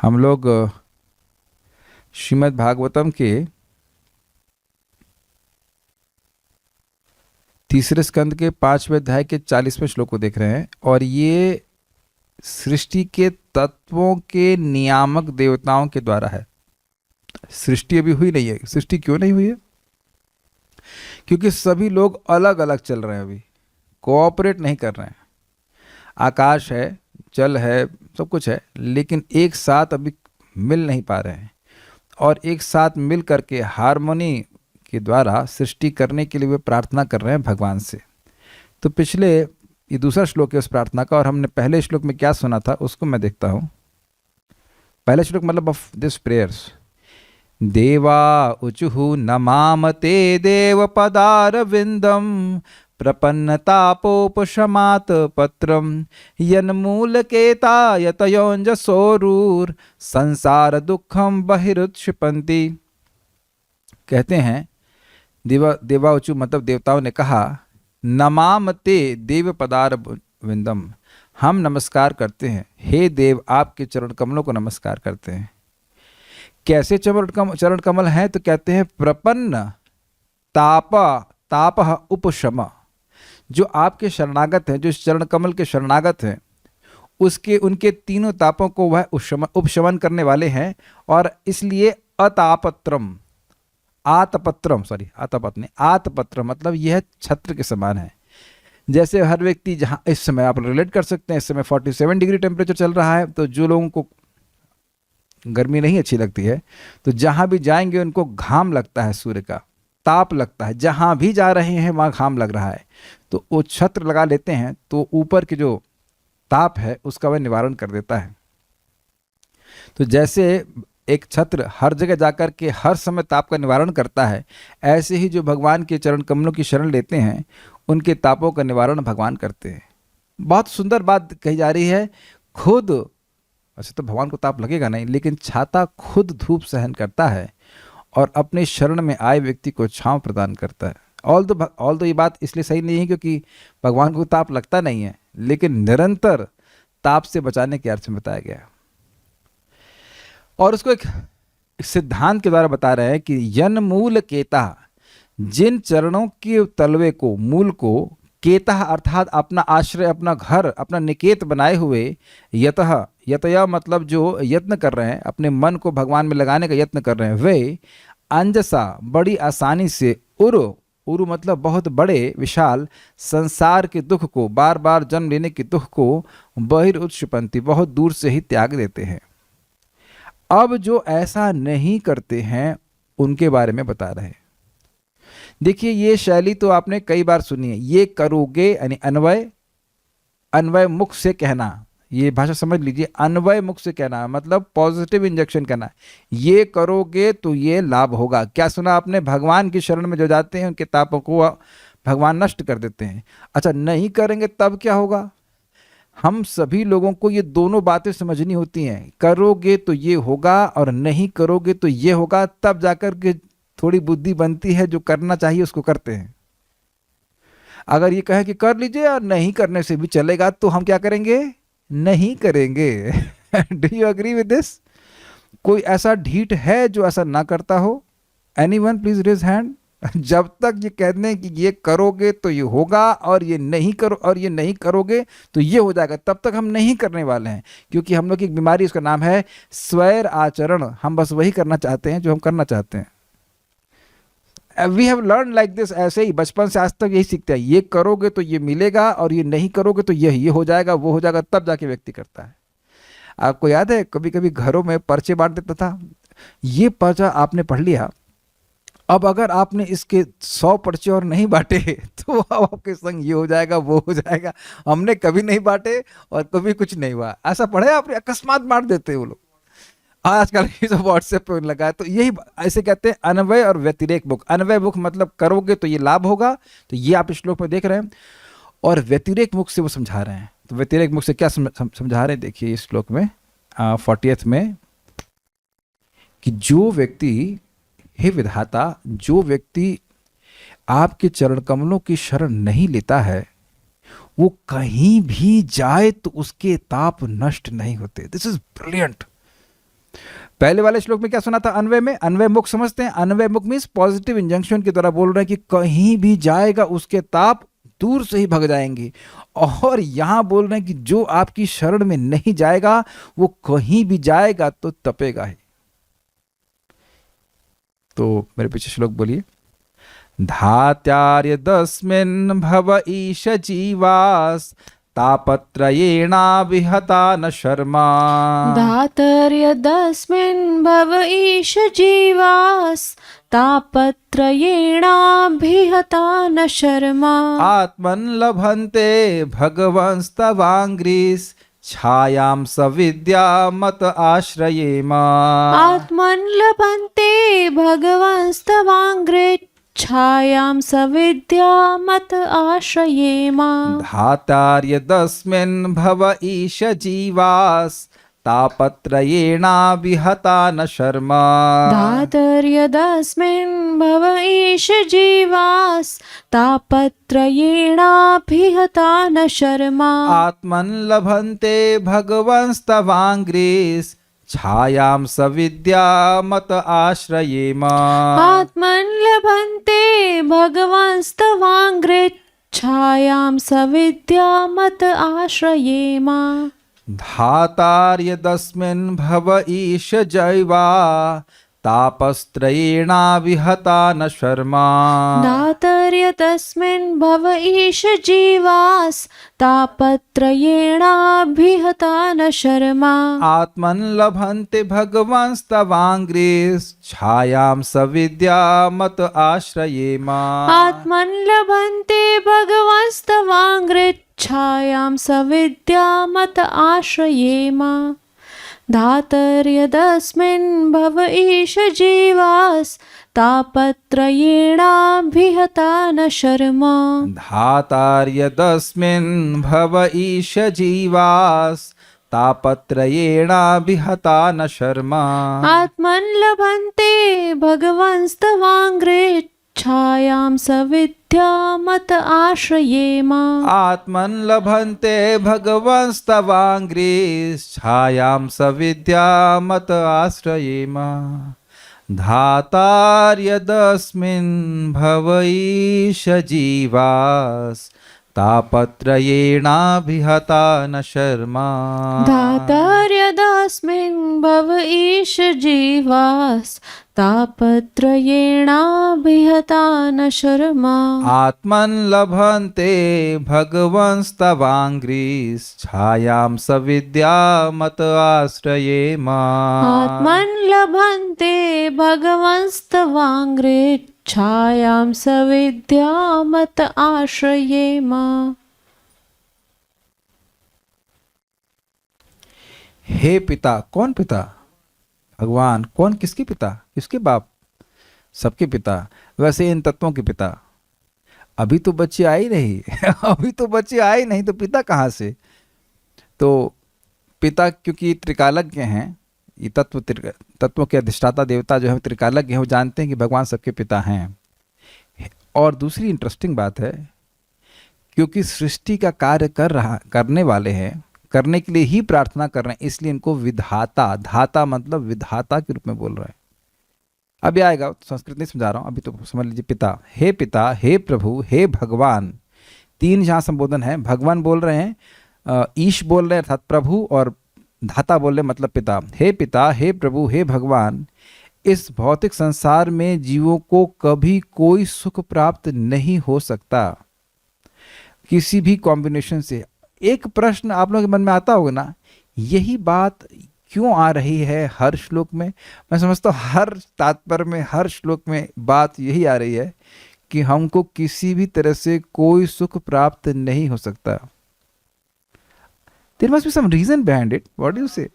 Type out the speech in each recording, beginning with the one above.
हम लोग श्रीमद् भागवतम के तीसरे स्कंद के 5वें अध्याय के 40वें श्लोक को देख रहे हैं। और ये सृष्टि के तत्वों के नियामक देवताओं के द्वारा है। सृष्टि अभी हुई नहीं है। सृष्टि क्यों नहीं हुई है? क्योंकि सभी लोग अलग अलग चल रहे हैं, अभी कोऑपरेट नहीं कर रहे हैं। आकाश है, जल है, सब कुछ है, लेकिन एक साथ अभी मिल नहीं पा रहे हैं। और एक साथ मिल करके हार्मोनी के द्वारा सृष्टि करने के लिए वे प्रार्थना कर रहे हैं भगवान से। तो पिछले ये दूसरा श्लोक है उस प्रार्थना का, और हमने पहले श्लोक में क्या सुना था उसको मैं देखता हूँ। पहले श्लोक मतलब ऑफ दिस प्रेयर्स। देवा उचुहु नमामते देव पदारविंदम प्रपन्नतापोपशमात पत्रम यन्मूलकेता यतयोंजसोरूर संसार दुखम बहिरुत्क्षिपन्ति। कहते हैं देवाउचु मतलब देवताओं ने कहा, नमामते देव पदार विंदम, हम नमस्कार करते हैं, हे देव आपके चरण कमलों को नमस्कार करते हैं। कैसे चरण कमल हैं? तो कहते हैं प्रपन्न ताप उपशम, जो आपके शरणागत हैं, जो इस चरण कमल के शरणागत हैं, उसके उनके तीनों तापों को वह उपशमन करने वाले हैं। और इसलिए अतापत्रम आतपत्र मतलब यह छत्र के समान है। जैसे हर व्यक्ति जहाँ इस समय आप रिलेट कर सकते हैं, इस समय 47 डिग्री टेम्परेचर चल रहा है, तो जो लोगों को गर्मी नहीं अच्छी लगती है तो जहाँ भी जाएंगे उनको घाम लगता है, सूर्य का ताप लगता है, जहाँ भी जा रहे हैं वहाँ घाम लग रहा है, तो वो छत्र लगा लेते हैं तो ऊपर के जो ताप है उसका वह निवारण कर देता है। तो जैसे एक छत्र हर जगह जाकर के हर समय ताप का निवारण करता है, ऐसे ही जो भगवान के चरण कमलों की शरण लेते हैं उनके तापों का निवारण भगवान करते हैं। बहुत सुंदर बात कही जा रही है। खुद वैसे तो भगवान को ताप लगेगा नहीं, लेकिन छाता खुद धूप सहन करता है और अपने शरण में आए व्यक्ति को छांव प्रदान करता है। ऑल दो ये बात इसलिए सही नहीं है क्योंकि भगवान को ताप लगता नहीं है, लेकिन निरंतर ताप से बचाने के अर्थ में बताया गया है। और उसको एक सिद्धांत के द्वारा बता रहे हैं कि यन मूल केता, जिन चरणों के तलवे को, मूल को, केता अर्थात अपना आश्रय, अपना घर, अपना निकेत बनाए हुए, यतया मतलब जो यत्न कर रहे हैं, अपने मन को भगवान में लगाने का यत्न कर रहे हैं, वे अंजसा बड़ी आसानी से उरु मतलब बहुत बड़े विशाल संसार के दुख को, बार बार जन्म लेने के दुख को बहिरुत्क्षिपन्ति बहुत दूर से ही त्याग देते हैं। अब जो ऐसा नहीं करते हैं उनके बारे में बता रहे हैं। देखिए ये शैली तो आपने कई बार सुनी है, ये करोगे यानी अन्वय मुख से कहना, ये भाषा समझ लीजिए। अन्वय मुख से कहना मतलब पॉजिटिव इंजेक्शन करना, ये करोगे तो ये लाभ होगा। क्या सुना आपने? भगवान की शरण में जो जाते हैं उनके तापों को भगवान नष्ट कर देते हैं। अच्छा, नहीं करेंगे तब क्या होगा? हम सभी लोगों को ये दोनों बातें समझनी होती हैं। करोगे तो ये होगा और नहीं करोगे तो ये होगा, तब जाकर के थोड़ी बुद्धि बनती है, जो करना चाहिए उसको करते हैं। अगर ये कहे कि कर लीजिए और नहीं करने से भी चलेगा, तो हम क्या करेंगे? नहीं करेंगे। Do you agree with this? कोई ऐसा ढीठ है जो ऐसा ना करता हो? Anyone please raise hand. जब तक ये कह दें कि ये करोगे तो ये होगा और ये नहीं करो और ये नहीं करोगे तो ये हो जाएगा, तब तक हम नहीं करने वाले हैं। क्योंकि हम लोग की एक बीमारी, उसका नाम है स्वैर आचरण। हम बस वही करना चाहते हैं जो हम करना चाहते हैं। We have learn like this. ऐसे ही बचपन से आज तक यही सीखते हैं, ये करोगे तो ये मिलेगा और ये नहीं करोगे तो ये हो जाएगा, वो हो जाएगा, तब जाके व्यक्ति करता है। आपको याद है कभी कभी घरों में पर्चे बांट देता था, ये पर्चा आपने पढ़ लिया, अब अगर आपने इसके 100 पर्चे और नहीं बांटे तो आपके संग ये हो जाएगा, वो हो जाएगा। हमने कभी नहीं बांटे और कभी कुछ नहीं हुआ। ऐसा पढ़े आपने? अकस्मात बांट देते वो लोग। आजकल ये सब व्हाट्सएप पे लगा है। तो यही ऐसे कहते हैं अन्वय और व्यतिरेक मुख। अन्वय मुख मतलब करोगे तो ये लाभ होगा, तो ये आप इस श्लोक में देख रहे हैं। और व्यतिरेक मुख से वो समझा रहे हैं। तो व्यतिरेक मुख से क्या समझा रहे हैं? देखिए इस श्लोक में 40th में कि जो व्यक्ति, हे विधाता, जो व्यक्ति आपके चरण कमलों की शरण नहीं लेता है वो कहीं भी जाए तो उसके ताप नष्ट नहीं होते। This is brilliant. पहले वाले श्लोक में क्या सुना था? अन्वय में, अन्वय मुख समझते हैं। अन्वय मुख मीन्स पॉजिटिव इंजंक्शन के द्वारा बोल रहे हैं कि कहीं भी जाएगा उसके ताप दूर से ही भग जाएंगे। और यहां बोल रहे हैं कि जो आपकी शरण में नहीं जाएगा वो कहीं भी जाएगा तो तपेगा ही। तो मेरे पीछे श्लोक बोलिए। धात्यार्य दस्मिन् भव ईश जीवास तापत्रयेणा विहता न शर्मा। धातर्यदस्मिन् भव ईश जीवास् तापत्रयेणाभिहता न शर्मा। आत्मन् लभन्ते भगवंस्तवाङ्घ्रिस् छायां सविद्या मत आश्रयेम। आत्मन् लभन्ते भगवंस्तवाङ्घ्रे छायां सविद्या मत आश्रयेम। धातार्यदस्मिन् भव ईश जीवास् तापत्रयेणा विहता न शर्मा। धातर्यदस्मिन् भव ईश जीवास् तापत्रयेणाभिहता न शर्मा। आत्मन् लभन्ते भगवंस्तवाङ्घ्रिस् छायां सविद्या मत आश्रयेम। आत्मन् लभन्ते भगवंस्तवाङ्घ्रे छायां सविद्या मत आश्रयेम। धातार्यदस्मिन् भव ईश जैवा तापस्त्रयेणा विहता न शर्मा। धातर्यदस्मिन् भव ईश जीवास् तापत्रयेणाभिहता न शर्मा। आत्मन् लभन्ते भगवंस्तवाङ्घ्रिस् छायां सविद्या मत आश्रयेम। आत्मन् लभन्ते भगवंस्तवाङ्घ्रे छायां सविद्या मत आश्रयेम। धातर्यदस्मिन् भव ईश जीवास् तापत्रयेणाभिहता न शर्मा। धातार्यदस्मिन् भव ईश जीवास् तापत्रयेणा विहता न शर्मा। आत्मन् लभन्ते भगवंस्तवाङ्घ्रे छायां सविद्या मत आश्रयेम। आत्मन् लभन्ते भगवंस्तवाङ्घ्रिस् छायां सविद्या मत आश्रयेम। धातार्यदस्मिन् भव ईश जीवास् तापत्रयेणा विहता न शर्मा। धातर्यदस्मिन् भव ईश जीवास् तापत्रयेणाभिहता न शर्मा। आत्मन् लभन्ते भगवंस्तवाङ्घ्रिस् छायां सविद्या मत आश्रयेम। आत्मन् लभन्ते भगवंस्तवाङ्घ्रे छायां सविद्या मत आश्रयेम। हे पिता, कौन पिता? भगवान। कौन? किसके पिता? किसके बाप? सबके पिता। वैसे इन तत्वों के पिता। अभी तो बच्चे आए नहीं अभी तो बच्चे आए नहीं तो पिता कहाँ से? तो पिता क्योंकि त्रिकालज्ञ हैं, ये तत्वों के अधिष्ठाता देवता जो है त्रिकालज्ञ हैं, वो जानते हैं कि भगवान सबके पिता हैं। और दूसरी इंटरेस्टिंग बात है, क्योंकि सृष्टि का कार्य करने वाले हैं, करने के लिए ही प्रार्थना कर रहे हैं, इसलिए इनको विधाता, धाता मतलब विधाता के रूप में बोल रहे हैं। अभी आएगा, संस्कृत नहीं समझा रहा हूँ, अभी तो समझ लीजिए। पिता, हे पिता, हे प्रभु, हे भगवान, तीन जहाँ संबोधन है। भगवान बोल रहे हैं, ईश बोल रहे हैं अर्थात प्रभु, और धाता बोल रहे मतलब पिता। हे पिता, हे प्रभु, हे भगवान, इस भौतिक संसार में जीवों को कभी कोई सुख प्राप्त नहीं हो सकता किसी भी कॉम्बिनेशन से। एक प्रश्न आप लोगों के मन में आता होगा ना, यही बात क्यों आ रही है हर श्लोक में? मैं समझता हूँ हर तात्पर्य में, हर श्लोक में बात यही आ रही है कि हमको किसी भी तरह से कोई सुख प्राप्त नहीं हो सकता। There must be some reason behind it. What do you say?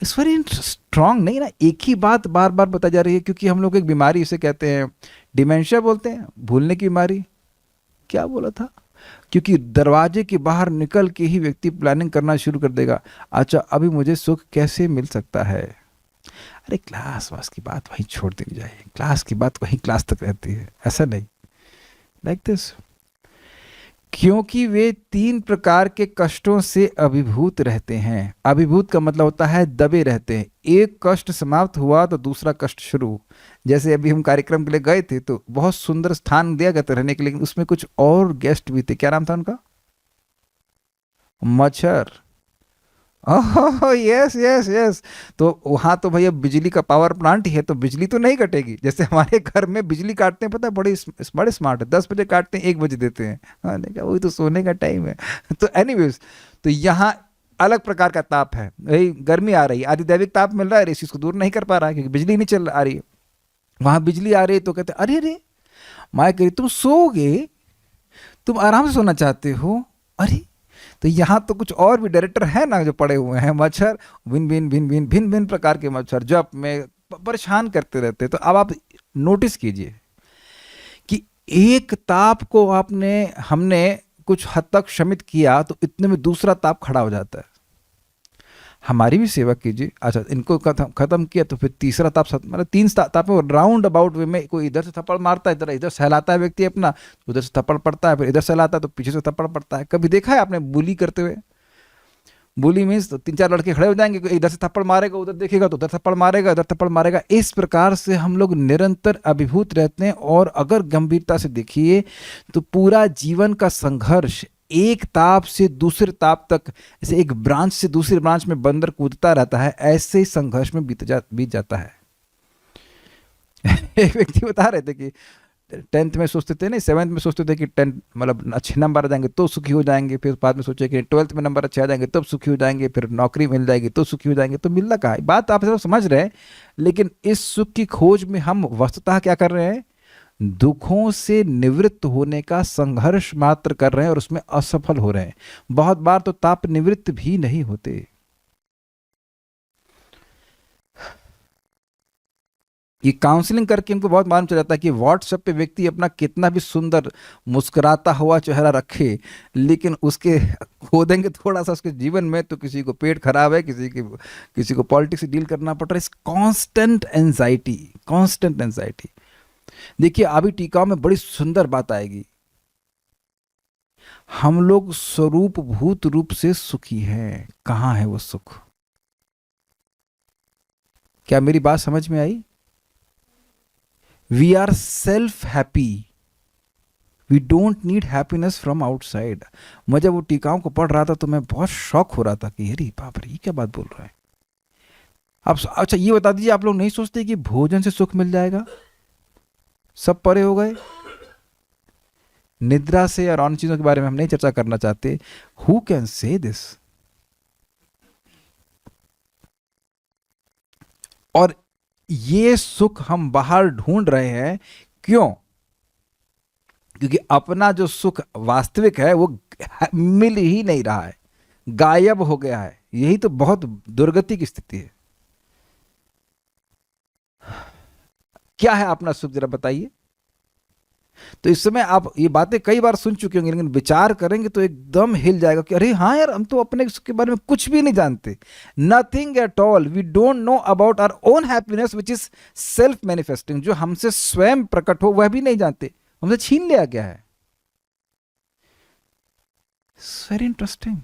It's very strong, नहीं ना? एक ही बात बार बार बताई जा रही है, क्योंकि हम लोग एक बीमारी इसे कहते हैं, डिमेंशिया बोलते हैं, भूलने की बीमारी। क्या बोला था? क्योंकि दरवाजे के बाहर निकल के ही व्यक्ति प्लानिंग करना शुरू कर देगा, अच्छा अभी मुझे सुख कैसे मिल सकता है। अरे क्लास वास की बात वहीं छोड़ देनी चाहिए, क्लास की बात वहीं क्लास तक रहती है, ऐसा नहीं। लाइक दिस, क्योंकि वे 3 प्रकार के कष्टों से अभिभूत रहते हैं। अभिभूत का मतलब होता है दबे रहते हैं। एक कष्ट समाप्त हुआ तो दूसरा कष्ट शुरू। जैसे अभी हम कार्यक्रम के लिए गए थे तो बहुत सुंदर स्थान दिया गया था रहने के लिए, लेकिन उसमें कुछ और गेस्ट भी थे। क्या नाम था उनका? मच्छर। Oh yes yes yes. तो वहाँ तो भैया बिजली का पावर प्लांट ही है, तो बिजली तो नहीं कटेगी। जैसे हमारे घर में बिजली काटते हैं, पता है, बड़े स्मार्ट है। 10 बजे काटते हैं, 1 बजे देते हैं। हाँ, नहीं वही तो सोने का टाइम है। तो एनीवेज, तो यहाँ अलग प्रकार का ताप है। वही गर्मी आ रही है, आधिदैविक ताप मिल रहा है, इस चीज को दूर नहीं कर पा रहा है क्योंकि बिजली नहीं चल आ रही है। वहाँ बिजली आ रही है तो कहते हैं, अरे अरे माँ कह रही तुम सोओगे, तुम आराम से सोना चाहते हो। अरे तो यहाँ तो कुछ और भी डायरेक्टर है ना जो पड़े हुए हैं। मच्छर भिन्न भिन्न भिन्न भिन्न भिन्न भिन्न प्रकार के मच्छर जो आप में परेशान करते रहते हैं। तो अब आप नोटिस कीजिए कि एक ताप को हमने कुछ हद तक शमित किया तो इतने में दूसरा ताप खड़ा हो जाता है। हमारी भी सेवा कीजिए। अच्छा, इनको खत्म किया तो फिर तीसरा ताप, मतलब 3 ताप राउंड अबाउट वे में। कोई इधर से थप्पड़ मारता है, इधर सहलाता है व्यक्ति अपना, उधर से थप्पड़ पड़ता है, फिर इधर सहलाता है तो पीछे से थप्पड़ पड़ता है। कभी देखा है आपने बुली करते हुए? बुली मीन्स तो 3-4 लड़के खड़े हो जाएंगे, इधर से थप्पड़ मारेगा, उधर देखेगा तो उधर थप्पड़ मारेगा, इधर थप्पड़ मारेगा। इस प्रकार से हम लोग निरंतर अभिभूत रहते हैं। और अगर गंभीरता से देखिए तो पूरा जीवन का संघर्ष एक ताप से दूसरे ताप तक, जैसे एक ब्रांच से दूसरे ब्रांच में बंदर कूदता रहता है, ऐसे ही संघर्ष में बीत जाता है। एक व्यक्ति बता रहे थे कि 10th में सोचते थे, नहीं 7th में सोचते थे कि 10 मतलब अच्छे नंबर आ जाएंगे तो सुखी हो जाएंगे। फिर बाद में सोचे कि 12th में नंबर अच्छे आ जाएंगे तब सुखी हो जाएंगे, फिर नौकरी मिल जाएगी तो सुखी हो जाएंगे। तो मिलना कहाँ है, बात आप सब समझ रहे हैं। लेकिन इस सुख की खोज में हम वस्तुतः क्या कर रहे हैं? दुखों से निवृत्त होने का संघर्ष मात्र कर रहे हैं और उसमें असफल हो रहे हैं। बहुत बार तो ताप निवृत्त भी नहीं होते। ये काउंसलिंग करके हमको बहुत मालूम चल जाता है कि व्हाट्सएप पे व्यक्ति अपना कितना भी सुंदर मुस्कुराता हुआ चेहरा रखे, लेकिन उसके खोदेंगे थोड़ा सा उसके जीवन में तो किसी को पेट खराब है, किसी को पॉलिटिक्स से डील करना पड़ रहा है। इस कांस्टेंट एंजाइटी। देखिए अभी टीकाओं में बड़ी सुंदर बात आएगी। हम लोग स्वरूप भूत रूप से सुखी हैं। कहां है वो सुख? क्या मेरी बात समझ में आई? We are self happy, we don't need happiness from outside. मैं जब वो टीकाओं को पढ़ रहा था तो मैं बहुत शॉक हो रहा था कि अरे बाप रे, ये क्या बात बोल रहा है। आप अच्छा ये बता दीजिए, आप लोग नहीं सोचते कि भोजन से सुख मिल जाएगा? सब परे हो गए। निद्रा से और अन्य चीजों के बारे में हम नहीं चर्चा करना चाहते। Who can say this? और ये सुख हम बाहर ढूंढ रहे हैं। क्यों? क्योंकि अपना जो सुख वास्तविक है वो मिल ही नहीं रहा है, गायब हो गया है। यही तो बहुत दुर्गति की स्थिति है। क्या है अपना सुख, जरा बताइए। तो इस समय आप ये बातें कई बार सुन चुके होंगे, लेकिन विचार करेंगे तो एकदम हिल जाएगा कि अरे हाँ यार, हम तो अपने सुख के बारे में कुछ भी नहीं जानते। Nothing at all. We don't know about our own happiness which is self manifesting. जो हमसे स्वयं प्रकट हो वह भी नहीं जानते, हमसे छीन लिया गया है। Very interesting.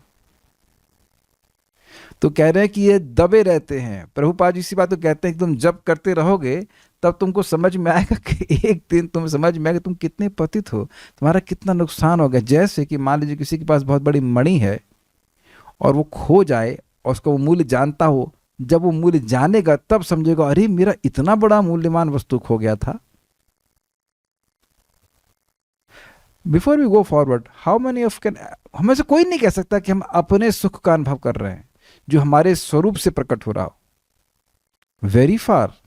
तो कह रहे हैं कि ये दबे रहते हैं। प्रभुपाद जी इसी बात को कहते हैं कि तुम जब करते रहोगे तब तुमको समझ में आएगा कि एक दिन तुम्हें समझ में आएगा तुम कितने पतित हो, तुम्हारा कितना नुकसान हो गया। जैसे कि मान लीजिए किसी के पास बहुत बड़ी मणि है और वो खो जाए और उसका वो मूल्य जानता हो, जब वो मूल्य जानेगा तब समझेगा अरे मेरा इतना बड़ा मूल्यवान वस्तु खो गया था। Before we go forward, how many of can, हमें से कोई नहीं कह सकता कि हम अपने सुख का अनुभव कर रहे हैं जो हमारे स्वरूप से प्रकट हो रहा हो। Very far.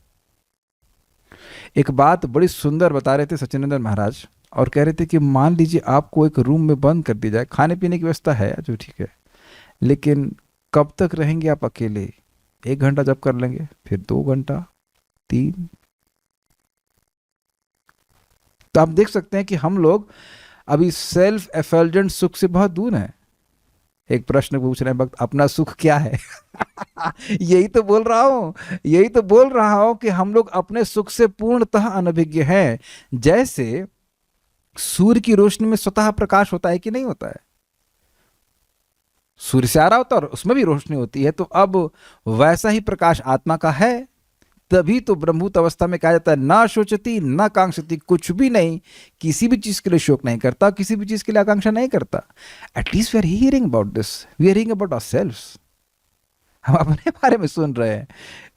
एक बात बड़ी सुंदर बता रहे थे सच्चिदानंद महाराज, और कह रहे थे कि मान लीजिए आपको एक रूम में बंद कर दिया जाए, खाने पीने की व्यवस्था है जो ठीक है, लेकिन कब तक रहेंगे आप अकेले? 1 घंटा जब कर लेंगे, फिर 2 घंटा, 3। तो आप देख सकते हैं कि हम लोग अभी सेल्फ एफल्जेंट सुख से बहुत दूर हैं। एक प्रश्न पूछ रहे हैं भक्त, अपना सुख क्या है? यही तो बोल रहा हूं कि हम लोग अपने सुख से पूर्णतः अनभिज्ञ हैं। जैसे सूर्य की रोशनी में स्वतः प्रकाश होता है कि नहीं होता है? सूर्य से आ रहा होता है और उसमें भी रोशनी होती है। तो अब वैसा ही प्रकाश आत्मा का है। तभी तो ब्रह्मभूत अवस्था में कहा जाता है ना शोचती ना कांक्षती, कुछ भी नहीं, किसी भी चीज के लिए शोक नहीं करता, किसी भी चीज के लिए आकांक्षा नहीं करता। At least we are hearing about this, we are hearing about ourselves. हम अपने बारे में सुन रहे हैं।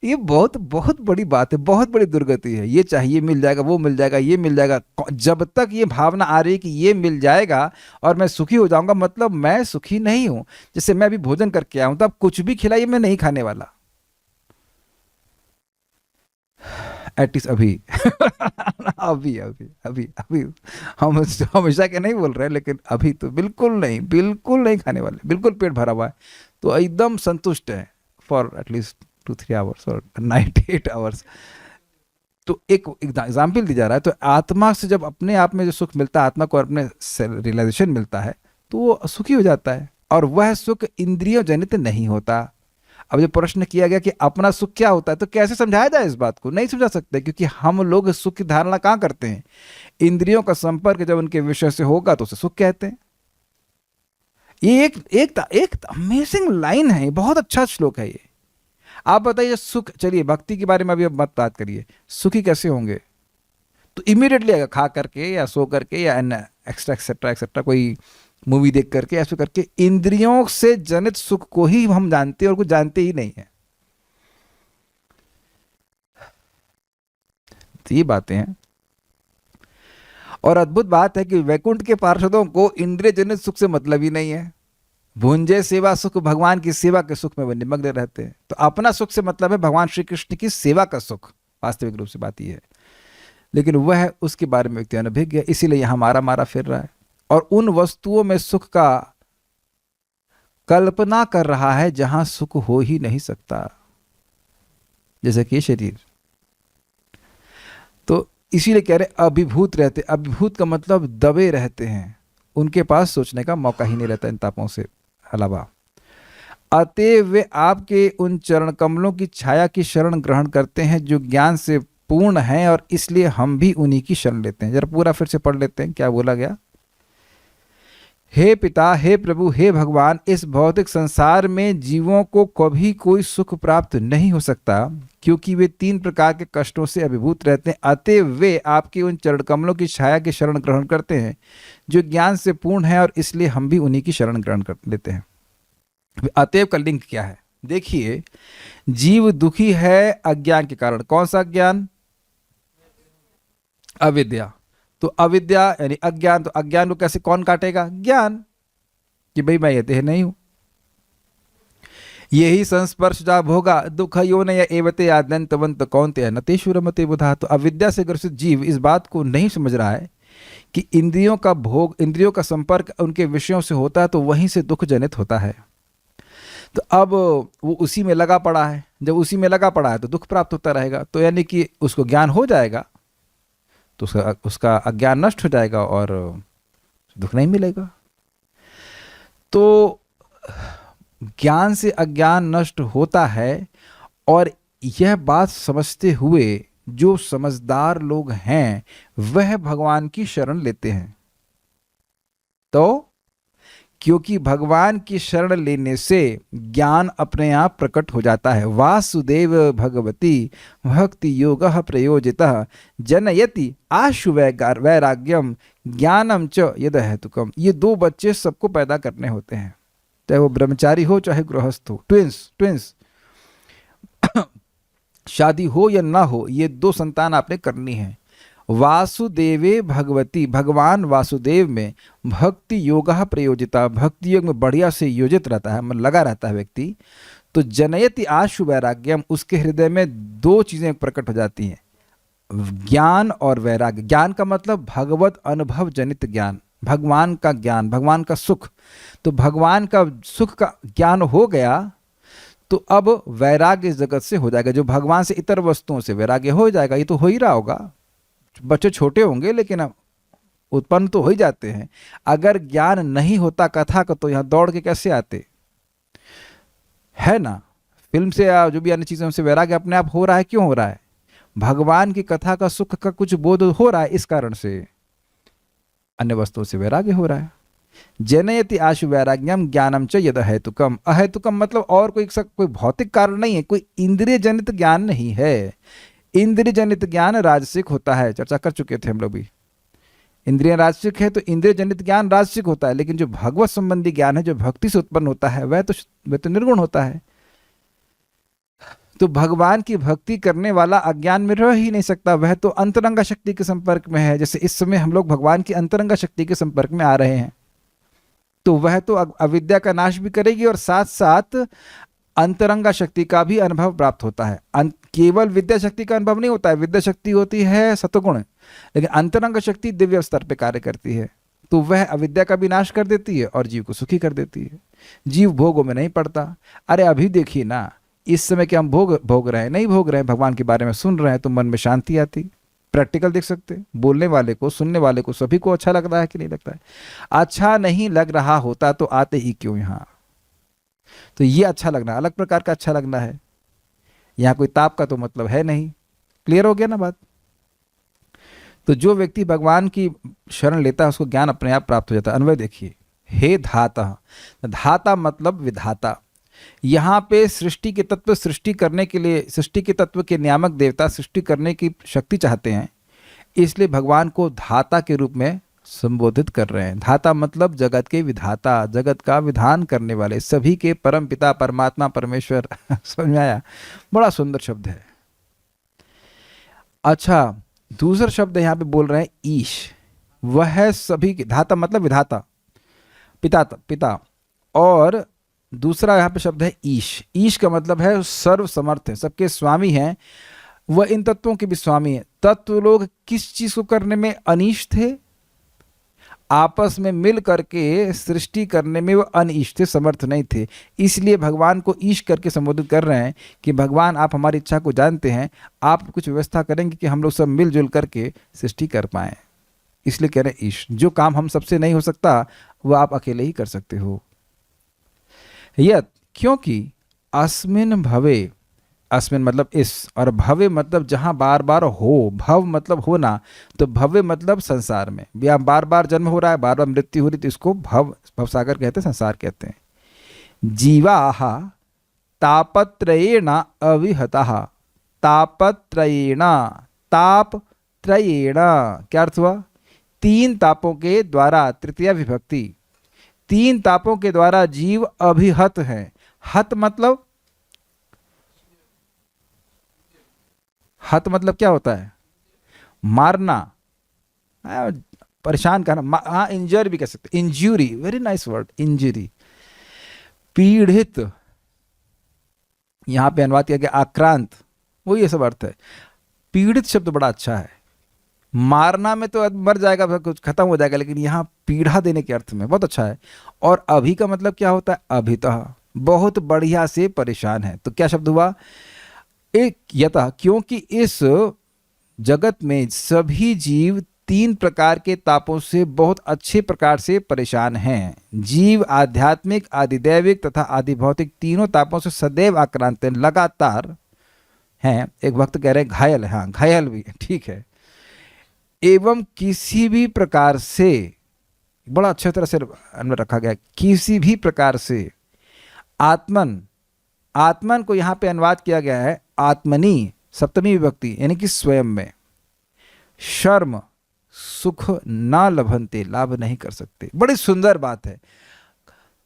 ये बहुत बहुत बड़ी बात है, बहुत बड़ी दुर्गति है। ये चाहिए मिल जाएगा, वो मिल जाएगा, ये मिल जाएगा। जब तक ये भावना आ रही है कि ये मिल जाएगा और मैं सुखी हो जाऊंगा, मतलब मैं सुखी नहीं हूं। जैसे मैं अभी भोजन करके आया हूं, तो अब कुछ भी खिलाइए मैं नहीं खाने वाला, एटलीस्ट अभी। अभी अभी अभी अभी हम हमेशा के नहीं बोल रहे हैं, लेकिन अभी तो बिल्कुल नहीं, बिल्कुल नहीं खाने वाले, बिल्कुल पेट भरा हुआ है, तो एकदम संतुष्ट है फॉर एटलीस्ट 2-3 आवर्स और नाइट 8 आवर्स। तो एक एग्जाम्पल दी जा रहा है। तो आत्मा से जब अपने आप में जो सुख मिलता है, आत्मा को अपने रियलाइजेशन मिलता है, तो वो सुखी हो जाता है। और वह सुख इंद्रियों जनित नहीं होता। अब जो प्रश्न किया गया कि अपना सुख क्या होता है, तो कैसे समझाया जाए इस बात को? नहीं समझा सकते, क्योंकि हम लोग सुख की धारणा कहाँ करते हैं? इंद्रियों का संपर्क जब उनके विषय से होगा तो उसे सुख कहते हैं। ये एक अमेजिंग लाइन है, बहुत अच्छा श्लोक है ये। आप बताइए सुख, चलिए भक्ति के बारे में अभी अब मत बात करिए, सुखी कैसे होंगे? तो इमीडिएटली अगर खा करके या सो करके या एक्स्ट्रा एक्सेट्रा एक्सेट्रा, कोई मूवी देख करके ऐसे करके, इंद्रियों से जनित सुख को ही हम जानते हैं और कुछ जानते ही नहीं है। तो ये बातें हैं। और अद्भुत बात है कि वैकुंठ के पार्षदों को इंद्रिय जनित सुख से मतलब ही नहीं है। भुंजे सेवा सुख, भगवान की सेवा के सुख में वे निमग्न रहते हैं। तो अपना सुख से मतलब है भगवान श्री कृष्ण की सेवा का सुख, वास्तविक रूप से बात यह है। लेकिन वह उसके बारे में व्यक्ति अनभिज्ञ है, इसीलिए यहां मारा मारा फिर रहा है और उन वस्तुओं में सुख का कल्पना कर रहा है जहां सुख हो ही नहीं सकता, जैसे कि शरीर। तो इसीलिए कह रहे अभिभूत रहते। अभिभूत का मतलब दबे रहते हैं, उनके पास सोचने का मौका ही नहीं रहता इन तापों से अलावा। अतएव वे आपके उन चरण कमलों की छाया की शरण ग्रहण करते हैं जो ज्ञान से पूर्ण है, और इसलिए हम भी उन्हीं की शरण लेते हैं। जरा पूरा फिर से पढ़ लेते हैं, क्या बोला गया? हे पिता, हे प्रभु, हे भगवान, इस भौतिक संसार में जीवों को कभी कोई सुख प्राप्त नहीं हो सकता, क्योंकि वे 3 प्रकार के कष्टों से अभिभूत रहते हैं। अतएव वे आपके उन चरण कमलों की छाया की शरण ग्रहण करते हैं जो ज्ञान से पूर्ण है, और इसलिए हम भी उन्हीं की शरण ग्रहण कर लेते हैं। अतएव का लिंक क्या है? देखिए, जीव दुखी है अज्ञान के कारण। कौन सा ज्ञान? अविद्या। तो अविद्या यानी अज्ञान, तो अज्ञान को कैसे कौन काटेगा? ज्ञान, कि भाई मैं ये देह नहीं हूं। यही संस्पर्श जा भोगा दुख यो न एवते आद्यंतवंत कौन्तेय न तेषु रमते बुधा। तो अविद्या से ग्रसित जीव इस बात को नहीं समझ रहा है कि इंद्रियों का भोग, इंद्रियों का संपर्क उनके विषयों से होता है, तो वहीं से दुख जनित होता है। तो अब वो उसी में लगा पड़ा है। जब उसी में लगा पड़ा है तो दुख प्राप्त होता रहेगा। तो यानी कि उसको ज्ञान हो जाएगा तो उसका अज्ञान नष्ट हो जाएगा और दुख नहीं मिलेगा। तो ज्ञान से अज्ञान नष्ट होता है, और यह बात समझते हुए जो समझदार लोग हैं वह भगवान की शरण लेते हैं। तो क्योंकि भगवान की शरण लेने से ज्ञान अपने आप प्रकट हो जाता है। वासुदेव भगवती भक्ति योग प्रयोजितः जनयति आशु वैराग्यम ज्ञानम च यद हेतुकम। ये 2 बच्चे सबको पैदा करने होते हैं, चाहे वो ब्रह्मचारी हो चाहे गृहस्थ हो। ट्विंस शादी हो या ना हो, ये 2 संतान आपने करनी है। वासुदेवे भगवती, भगवान वासुदेव में भक्ति योग प्रयोजिता, भक्ति योग में बढ़िया से योजित रहता है, मन लगा रहता है व्यक्ति। तो जनयति आशु वैराग्यम, उसके हृदय में 2 चीजें प्रकट हो जाती हैं, ज्ञान और वैराग्य। ज्ञान का मतलब भगवत अनुभव जनित ज्ञान, भगवान का ज्ञान, भगवान का सुख। तो भगवान का सुख का ज्ञान हो गया तो अब वैराग्य इस जगत से हो जाएगा। जो भगवान से इतर वस्तुओं से वैराग्य हो जाएगा, ये तो हो ही रहा होगा। बच्चे छोटे होंगे लेकिन अब उत्पन्न तो हो ही जाते हैं। अगर ज्ञान नहीं होता कथा का, तो यहां दौड़ के कैसे आते, है ना? फिल्म से या जो भी अन्य चीजों से वैराग्य अपने आप हो रहा है। क्यों हो रहा है? भगवान की कथा का सुख का कुछ बोध हो रहा है, इस कारण से। अन्य वस्तुओं से वैराग्य हो रहा है। जनयति आशु वैराग्यम ज्ञानम च यद अहेतुकम। अहेतुकम मतलब और कोई भौतिक कारण नहीं है, कोई इंद्रिय जनित ज्ञान नहीं है। इंद्रिय जनित ज्ञान राजसिक होता है, चर्चा कर चुके थे हम लोग भी। इंद्रिय राजसिक है तो इंद्रिय जनित ज्ञान राजसिक होता है, लेकिन जो भगवत संबंधी ज्ञान है, जो भक्ति से उत्पन्न होता है, वह तो निर्गुण होता है। तो भगवान की भक्ति करने वाला अज्ञान में रह ही नहीं सकता, वह तो अंतरंगा शक्ति के संपर्क में है। जैसे इस समय हम लोग भगवान की अंतरंगा शक्ति के संपर्क में आ रहे हैं, तो वह तो अविद्या का नाश भी करेगी और साथ साथ अंतरंगा शक्ति का भी अनुभव प्राप्त होता है। केवल विद्या शक्ति का अनुभव नहीं होता है, विद्या शक्ति होती है सत्वगुण, लेकिन अंतरंग शक्ति दिव्य स्तर पर कार्य करती है, तो वह अविद्या का भी नाश कर देती है और जीव को सुखी कर देती है। जीव भोगों में नहीं पड़ता। अरे अभी देखिए ना, इस समय के हम भोग रहे हैं, नहीं भोग रहे हैं, भगवान के बारे में सुन रहे हैं तो मन में शांति आती। प्रैक्टिकल देख सकते हैं, बोलने वाले को, सुनने वाले को, सभी को अच्छा लगता है कि नहीं लगता है? अच्छा नहीं लग रहा होता तो आते ही क्यों यहाँ? तो ये अच्छा लगना अलग प्रकार का अच्छा लगना है, यहाँ कोई ताप का तो मतलब है नहीं। क्लियर हो गया ना बात? तो जो व्यक्ति भगवान की शरण लेता है उसको ज्ञान अपने आप प्राप्त हो जाता है। अन्वय देखिए, हे धाता, धाता मतलब विधाता। यहाँ पे सृष्टि के तत्व सृष्टि करने के लिए, सृष्टि के तत्व के नियामक देवता सृष्टि करने की शक्ति चाहते हैं, इसलिए भगवान को धाता के रूप में संबोधित कर रहे हैं। धाता मतलब जगत के विधाता, जगत का विधान करने वाले, सभी के परम पिता परमात्मा परमेश्वर। समझ में आया? बड़ा सुंदर शब्द है। अच्छा, दूसरा शब्द यहाँ पे बोल रहे हैं ईश। वह है सभी के, धाता मतलब विधाता, पिता। और दूसरा यहाँ पे शब्द है ईश। ईश का मतलब है सर्व समर्थ है, सबके स्वामी हैं, वह इन तत्वों के भी स्वामी है। तत्व लोग किस चीज को करने में अनीश थे? आपस में मिल करके सृष्टि करने में वो अनीश थे, समर्थ नहीं थे। इसलिए भगवान को ईश करके संबोधित कर रहे हैं कि भगवान आप हमारी इच्छा को जानते हैं, आप कुछ व्यवस्था करेंगे कि हम लोग सब मिलजुल करके सृष्टि कर पाएं। इसलिए कह रहे हैं ईश, जो काम हम सबसे नहीं हो सकता वो आप अकेले ही कर सकते हो। यत, क्योंकि अस्मिन भवे, अस्मिन मतलब इस, और भवे मतलब जहाँ बार बार हो, भव मतलब होना, तो भवे मतलब संसार में यहाँ बार बार जन्म हो रहा है, बार बार मृत्यु हो रही, तो इसको भवसागर कहते हैं, संसार कहते हैं। जीवाः तापत्रयेण अविहताः। तापत्रयेण, तापत्रयेण क्या अर्थ हुआ? तीन तापों के द्वारा, तृतीया विभक्ति, तीन तापों के द्वारा जीव अभिहत है। हत मतलब, हत मतलब क्या होता है? मारना, परेशान करना। हाँ, इंजर भी कह सकते, injury, very nice word, injury. पीड़ित, यहां पे अनुवाद किया गया आक्रांत, वो ये सब अर्थ है। पीड़ित शब्द बड़ा अच्छा है। मारना में तो मर जाएगा, कुछ खत्म हो जाएगा, लेकिन यहाँ पीड़ा देने के अर्थ में बहुत अच्छा है। और अभी का मतलब क्या होता है? अभितः, बहुत बढ़िया से परेशान है। तो क्या शब्द हुआ? एक यतः, क्योंकि इस जगत में सभी जीव तीन प्रकार के तापों से बहुत अच्छे प्रकार से परेशान हैं। जीव आध्यात्मिक, आदिदैविक तथा आदिभौतिक तीनों तापों से सदैव आक्रांत हैं, लगातार हैं। एक वक्त कह रहे हैं घायल है, हाँ घायल भी, ठीक है। एवं किसी भी प्रकार से, बड़ा अच्छे तरह से रखा गया, किसी भी प्रकार से आत्मन, आत्मन को यहाँ पे अनुवाद किया गया है आत्मनि, सप्तमी विभक्ति, यानी कि स्वयं में। शर्म सुख ना लभंते, लाभ नहीं कर सकते। बड़ी सुंदर बात है।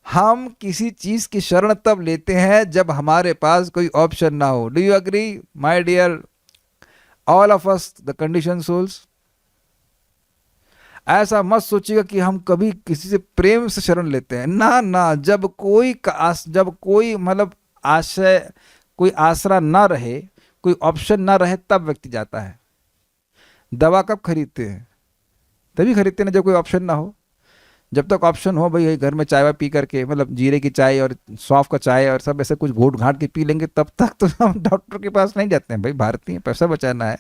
हम किसी चीज की शरण तब लेते हैं जब हमारे पास कोई ऑप्शन ना हो। Do you agree my dear all of us the condition souls? ऐसा मत सोचिएगा कि हम कभी किसी से प्रेम से शरण लेते हैं, ना ना। जब कोई मतलब आशय, कोई आसरा ना रहे, कोई ऑप्शन ना रहे, तब व्यक्ति जाता है। दवा कब खरीदते हैं? तभी खरीदते हैं जब कोई ऑप्शन ना हो। जब तक ऑप्शन हो, भाई घर में चाय पी करके, मतलब जीरे की चाय और सौंफ का चाय और सब ऐसे कुछ घोट घाट के पी लेंगे, तब तक तो हम डॉक्टर के पास नहीं जाते हैं। भाई भारतीय पैसा बचाना है,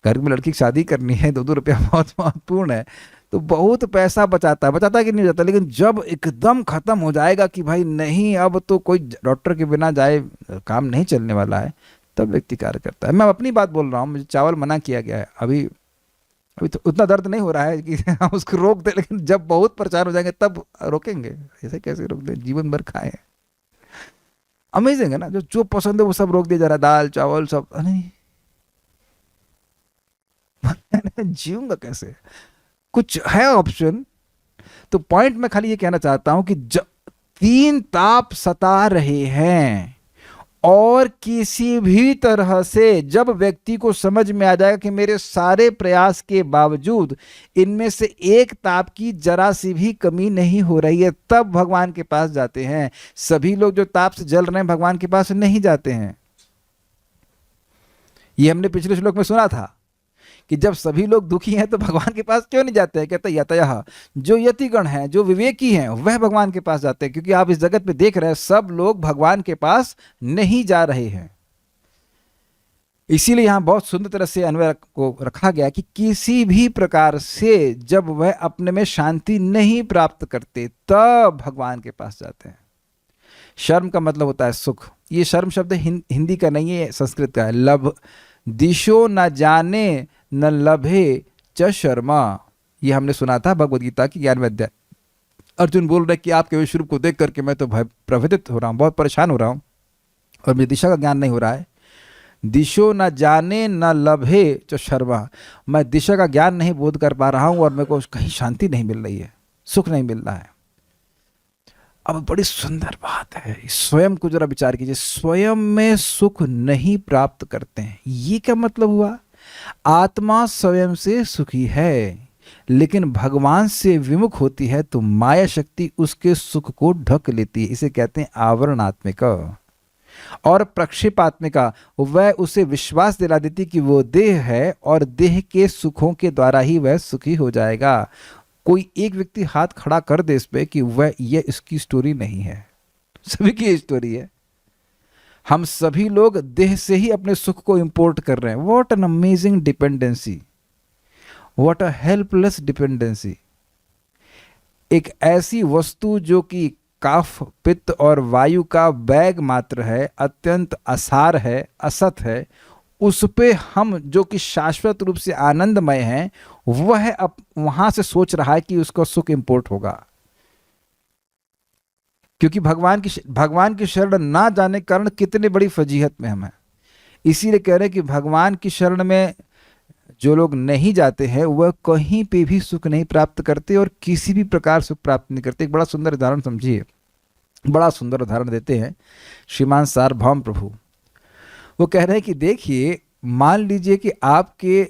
घर में लड़की की शादी करनी है, 2-2 रुपया बहुत महत्वपूर्ण है, तो बहुत पैसा बचाता है कि नहीं बचाता। लेकिन जब एकदम खत्म हो जाएगा कि भाई नहीं, अब तो कोई डॉक्टर के बिना जाए काम नहीं चलने वाला है, तब व्यक्ति कार्य करता है। मैं अपनी बात बोल रहा हूँ, मुझे चावल मना किया गया है। अभी अभी तो उतना दर्द नहीं हो रहा है कि हम उसको रोक दें, लेकिन जब बहुत परेशान हो जाएंगे तब रोकेंगे। ऐसे कैसे रोक दें, जीवन भर खाएं। अमेजिंग है ना, जो जो पसंद है वो सब रोक दिया जा रहा है, दाल चावल सब। नहीं जीऊंगा कैसे, कुछ है ऑप्शन? तो पॉइंट मैं खाली ये कहना चाहता हूं कि तीन ताप सता रहे हैं, और किसी भी तरह से जब व्यक्ति को समझ में आ जाएगा कि मेरे सारे प्रयास के बावजूद इनमें से एक ताप की जरा सी भी कमी नहीं हो रही है, तब भगवान के पास जाते हैं। सभी लोग जो ताप से जल रहे हैं भगवान के पास नहीं जाते हैं। ये हमने पिछले श्लोक में सुना था कि जब सभी लोग दुखी हैं तो भगवान के पास क्यों नहीं जाते हैं? कहते यतयः, जो यतिगण हैं, जो विवेकी हैं, वह भगवान के पास जाते हैं। क्योंकि आप इस जगत में देख रहे हैं सब लोग भगवान के पास नहीं जा रहे हैं। इसीलिए यहां बहुत सुंदर तरह से अन्वय को रखा गया कि किसी भी प्रकार से जब वह अपने में शांति नहीं प्राप्त करते तब भगवान के पास जाते हैं। शर्म का मतलब होता है सुख। ये शर्म शब्द हिंदी का नहीं है, संस्कृत का है। लभ दिशो न जाने न लभे च शर्मा, ये हमने सुना था भगवद गीता की 11वें अध्याय। अर्जुन बोल रहे कि आपके विश्व रूप को देख करके मैं तो भय प्रवृत्त हो रहा हूँ, बहुत परेशान हो रहा हूँ, और मुझे दिशा का ज्ञान नहीं हो रहा है। दिशो न जाने न लभे च शर्मा, मैं दिशा का ज्ञान नहीं बोध कर पा रहा हूँ और मेरे को कहीं शांति नहीं मिल रही है, सुख नहीं मिल रहा है। अब बड़ी सुंदर बात है, स्वयं को जरा विचार कीजिए, स्वयं में सुख नहीं प्राप्त करते हैं। ये क्या मतलब हुआ? आत्मा स्वयं से सुखी है, लेकिन भगवान से विमुख होती है तो माया शक्ति उसके सुख को ढक लेती है। इसे कहते हैं आवरणात्मिका। और प्रक्षेपात्मिका, वह उसे विश्वास दिला देती कि वो देह है और देह के सुखों के द्वारा ही वह सुखी हो जाएगा। कोई एक व्यक्ति हाथ खड़ा कर दे इस पे कि वह ये इसकी स्टोरी नहीं है, सभी की स्टोरी है। हम सभी लोग देह से ही अपने सुख को इंपोर्ट कर रहे हैं। What an amazing dependency, what a helpless dependency. एक ऐसी वस्तु जो कि काफ पित्त और वायु का बैग मात्र है, अत्यंत असार है, असत है, उस पे हम जो कि शाश्वत रूप से आनंदमय हैं, वह अब वहां से रहा है कि उसका सुख इंपोर्ट होगा। क्योंकि भगवान की शरण ना जाने के कारण कितने बड़ी फजीहत में हम हैं। इसीलिए कह रहे हैं कि भगवान की शरण में जो लोग नहीं जाते हैं वह कहीं पे भी सुख नहीं प्राप्त करते और किसी भी प्रकार सुख प्राप्त नहीं करते। एक बड़ा सुंदर उदाहरण समझिए, बड़ा सुंदर उदाहरण देते हैं श्रीमान सार्वभौम प्रभु। वो कह रहे हैं कि देखिए, मान लीजिए कि आपके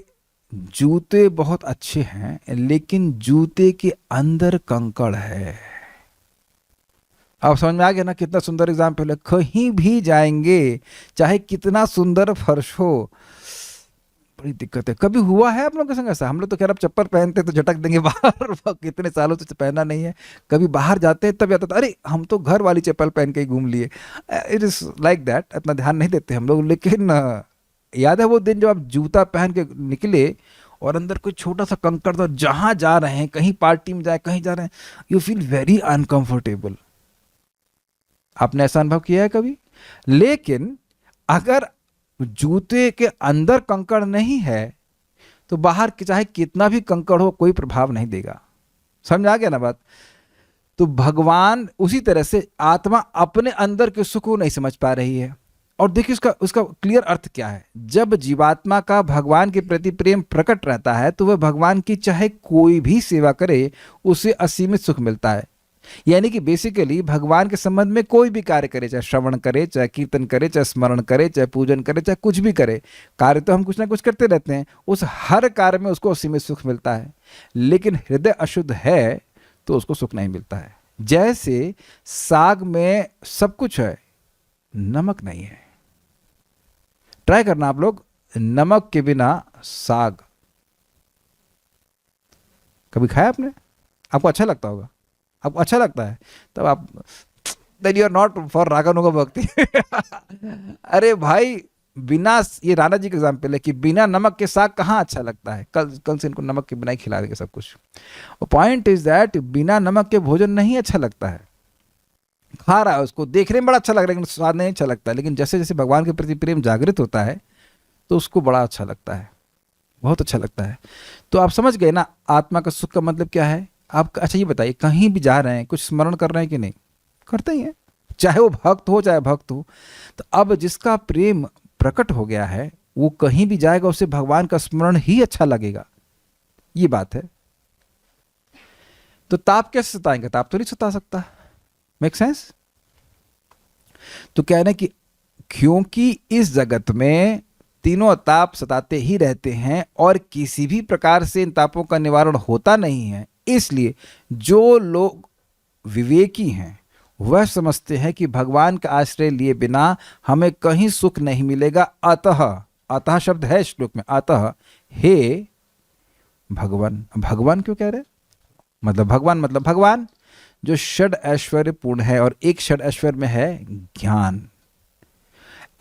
जूते बहुत अच्छे हैं लेकिन जूते के अंदर कंकड़ है। आप समझ में आ गया ना, कितना सुंदर एग्जाम्पल है। कहीं भी जाएंगे चाहे कितना सुंदर फर्श हो, बड़ी दिक्कत है। कभी हुआ है आप लोगों के संग ऐसा? हम लोग तो खैर अब चप्पल पहनते तो झटक देंगे बाहर, कितने सालों से पहना नहीं है। कभी बाहर जाते हैं तब याद आता, अरे हम तो घर वाली चप्पल पहन के ही घूम लिए। इट इज लाइक दैट, इतना ध्यान नहीं देते हम लोग। लेकिन याद है वो दिन जब आप जूता पहन के निकले और अंदर कोई छोटा सा कंकड़ था, जहां जा रहे हैं, कहीं पार्टी में जाए, कहीं जा रहे हैं, यू फील वेरी अनकंफर्टेबल। आपने ऐसा अनुभव किया है कभी? लेकिन अगर जूते के अंदर कंकड़ नहीं है तो बाहर चाहे कितना भी कंकड़ हो कोई प्रभाव नहीं देगा। समझ आ गया ना बात? तो भगवान उसी तरह से आत्मा अपने अंदर के सुख को नहीं समझ पा रही है। और देखिए उसका क्लियर अर्थ क्या है। जब जीवात्मा का भगवान के प्रति प्रेम प्रकट रहता है तो वह भगवान की चाहे कोई भी सेवा करे उसे असीमित सुख मिलता है। यानी कि बेसिकली भगवान के संबंध में कोई भी कार्य करे, चाहे श्रवण करे, चाहे कीर्तन करे, चाहे स्मरण करे, चाहे पूजन करे, चाहे कुछ भी करे, कार्य तो हम कुछ ना कुछ करते रहते हैं, उस हर कार्य में उसको असीमित सुख मिलता है। लेकिन हृदय अशुद्ध है तो उसको सुख नहीं मिलता है। जैसे साग में सब कुछ है, नमक नहीं है। ट्राई करना आप लोग, नमक के बिना साग कभी खाया आपने? आपको अच्छा लगता होगा, आपको अच्छा लगता है तब आप then you are not for रागानुगा भक्ति। अरे भाई, बिना, ये राणा जी का एग्जाम्पल है कि बिना नमक के साग कहाँ अच्छा लगता है। कल से इनको नमक के बिना ही खिला देंगे सब कुछ। पॉइंट इज दैट बिना नमक के भोजन नहीं अच्छा लगता है। खा रहा है उसको, देखने में बड़ा अच्छा लग रहा है लेकिन स्वाद नहीं अच्छा लगता है। लेकिन जैसे जैसे भगवान के प्रति प्रेम जागृत होता है तो उसको बड़ा अच्छा लगता है। बहुत अच्छा लगता है। तो आप समझ गए ना आत्मा का सुख का मतलब क्या है। आप अच्छा ये बताइए, कहीं भी जा रहे हैं कुछ स्मरण कर रहे हैं कि नहीं? करते ही हैं, चाहे वो भक्त हो चाहे भक्त हो। तो अब जिसका प्रेम प्रकट हो गया है वो कहीं भी जाएगा उसे भगवान का स्मरण ही अच्छा लगेगा, ये बात है। तो ताप कैसे सताएंगे? ताप तो नहीं सता सकता। Make sense? तो कह रहे हैं कि क्योंकि इस जगत में तीनों ताप सताते ही रहते हैं और किसी भी प्रकार से इन तापों का निवारण होता नहीं है, इसलिए जो लोग विवेकी हैं वह समझते हैं कि भगवान का आश्रय लिए बिना हमें कहीं सुख नहीं मिलेगा। अतः, अतः शब्द है श्लोक में, अतः हे भगवान। भगवान क्यों कह रहे? मतलब भगवान जो षड ऐश्वर्य पूर्ण है, और एक षड ऐश्वर्य में है ज्ञान।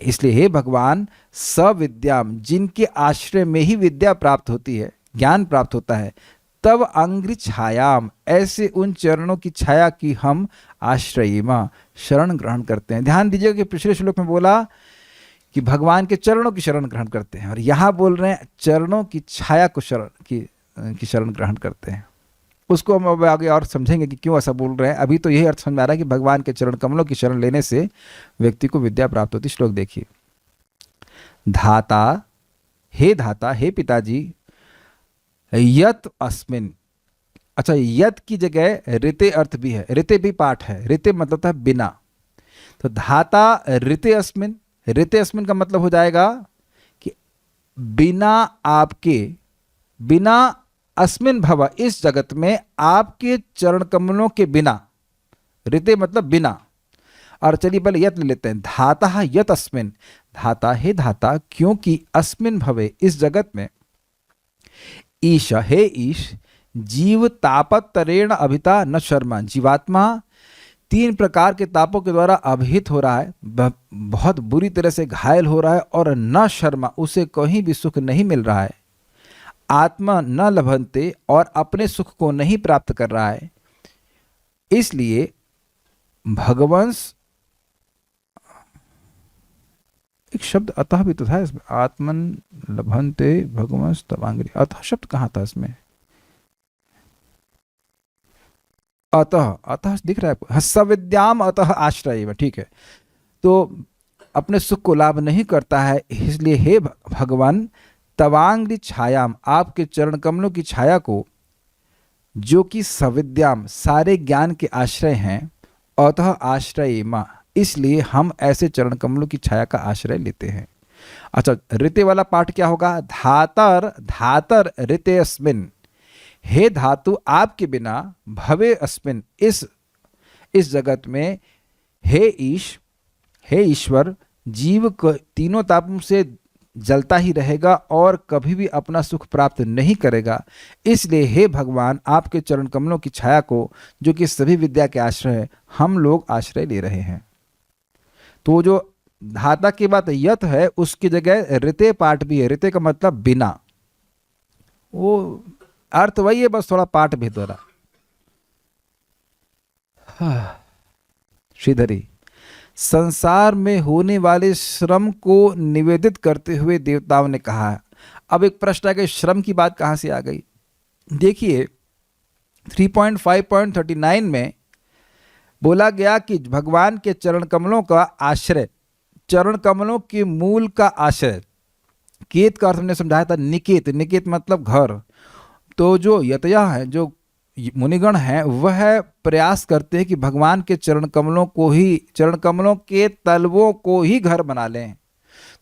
इसलिए हे भगवान, सविद्याम, जिनके आश्रय में ही विद्या प्राप्त होती है, ज्ञान प्राप्त होता है, तब अंग्रि छायाम, ऐसे उन चरणों की छाया की हम आश्रयिमा, शरण ग्रहण करते हैं। ध्यान दीजिएगा कि पिछले श्लोक में बोला कि भगवान के चरणों की शरण ग्रहण करते हैं, और यहां बोल रहे हैं चरणों की छाया को की शरण ग्रहण करते हैं। उसको हम अब आगे और समझेंगे कि क्यों ऐसा बोल रहे हैं। अभी तो यही अर्थ समझ आ रहा है कि भगवान के चरण कमलों की शरण लेने से व्यक्ति को विद्या प्राप्त होती। श्लोक देखिए, धाता, हे पिताजी, यत अस्मिन। अच्छा, यत की जगह ऋते अर्थ भी है, ऋते भी पाठ है। ऋते मतलब था बिना। तो धाता ऋते अस्मिन, ऋते अस्मिन का मतलब हो जाएगा कि बिना आपके, बिना अस्मिन भव, इस जगत में आपके चरण कमलों के बिना। ऋते मतलब बिना। और चलिए पहले यत ले लेते हैं, धाता यत अस्मिन, धाता हे धाता, क्योंकि अस्मिन भवे, इस जगत में, ईश, हे ईश, जीव तापतरेण अभिता न शर्मा, जीवात्मा 3 प्रकार के तापों के द्वारा अभिहित हो रहा है, बहुत बुरी तरह से घायल हो रहा है, और न शर्मा, उसे कहीं भी सुख नहीं मिल रहा है। आत्मा न लभंते, और अपने सुख को नहीं प्राप्त कर रहा है। इसलिए भगवंस, एक शब्द अतः भी तो था इसमें, आत्मन लभंते भगवंस तवांग्री, अतः शब्द कहाँ था इसमें? अतः दिख रहा है, सविद्याम अतः आश्रय, ठीक है। तो अपने सुख को लाभ नहीं करता है, इसलिए हे भगवान, तवांग्री छायाम, आपके चरण कमलों की छाया को, जो कि सविद्याम, सारे ज्ञान के आश्रय हैं, अतः आश्रयेमा, इसलिए हम ऐसे चरण कमलों की छाया का आश्रय लेते हैं। अच्छा, ऋते वाला पाठ क्या होगा? धातर ऋते अस्मिन, हे धातु आपके बिना, भवे अस्मिन, इस जगत में, हे ईश्वर, जीव तीनों तापों से जलता ही रहेगा और कभी भी अपना सुख प्राप्त नहीं करेगा। इसलिए हे भगवान, आपके चरण कमलों की छाया को, जो कि सभी विद्या के आश्रय है, हम लोग आश्रय ले रहे हैं। तो जो धाता की बात यत है, उसकी जगह ऋते पाठ भी है। ऋते का मतलब बिना, वो अर्थ वही है, बस थोड़ा पाठ भेद हो रहा। श्रीधरी, संसार में होने वाले श्रम को निवेदित करते हुए देवताओं ने कहा है। अब एक प्रश्न है कि श्रम की बात कहां से आ गई? देखिए 3.5.39 में बोला गया कि भगवान के चरण कमलों का आश्रय, चरण कमलों के मूल का आश्रय। केत का अर्थ हमने समझाया था निकेत, निकेत मतलब घर। तो जो यतया है, जो मुनिगण हैं, वह प्रयास करते हैं कि भगवान के चरण कमलों को ही, चरण कमलों के तलवों को ही घर बना लें।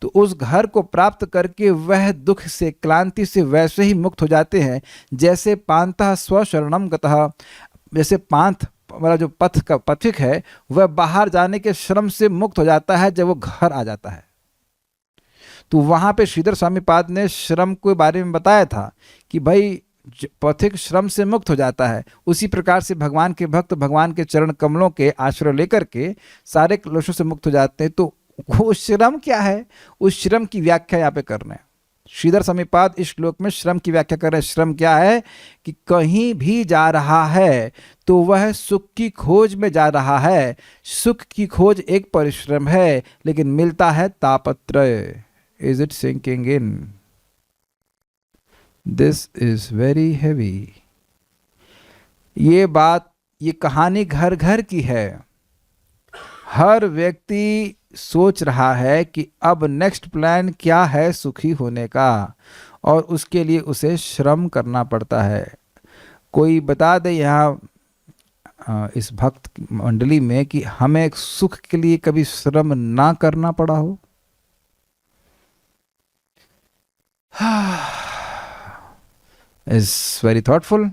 तो उस घर को प्राप्त करके वह दुख से, क्लांति से वैसे ही मुक्त हो जाते हैं जैसे पांतः स्वशरणम गतः, जैसे पांथ वाला जो पथिक है वह बाहर जाने के श्रम से मुक्त हो जाता है जब वो घर आ जाता है। तो वहां पे श्रीधर स्वामी पाद ने श्रम के बारे में बताया था कि भाई पथिक श्रम से मुक्त हो जाता है, उसी प्रकार से भगवान के भक्त भगवान के चरण कमलों के आश्रय लेकर के सारे क्लेशों से मुक्त हो जाते हैं। तो वो श्रम क्या है, उस श्रम की व्याख्या यहाँ पे कर रहे हैं श्रीधर स्वामी पाद। इस श्लोक में श्रम की व्याख्या कर रहे हैं। श्रम क्या है कि कहीं भी जा रहा है तो वह सुख की खोज में जा रहा है। सुख की खोज एक परिश्रम है, लेकिन मिलता है तापत्रय। Is it sinking in? This is very heavy. ये बात, ये कहानी घर घर की है। हर व्यक्ति सोच रहा है कि अब नेक्स्ट प्लान क्या है सुखी होने का, और उसके लिए उसे श्रम करना पड़ता है। कोई बता दे यहाँ इस भक्त मंडली में कि हमें सुख के लिए कभी श्रम ना करना पड़ा हो। Is very thoughtful.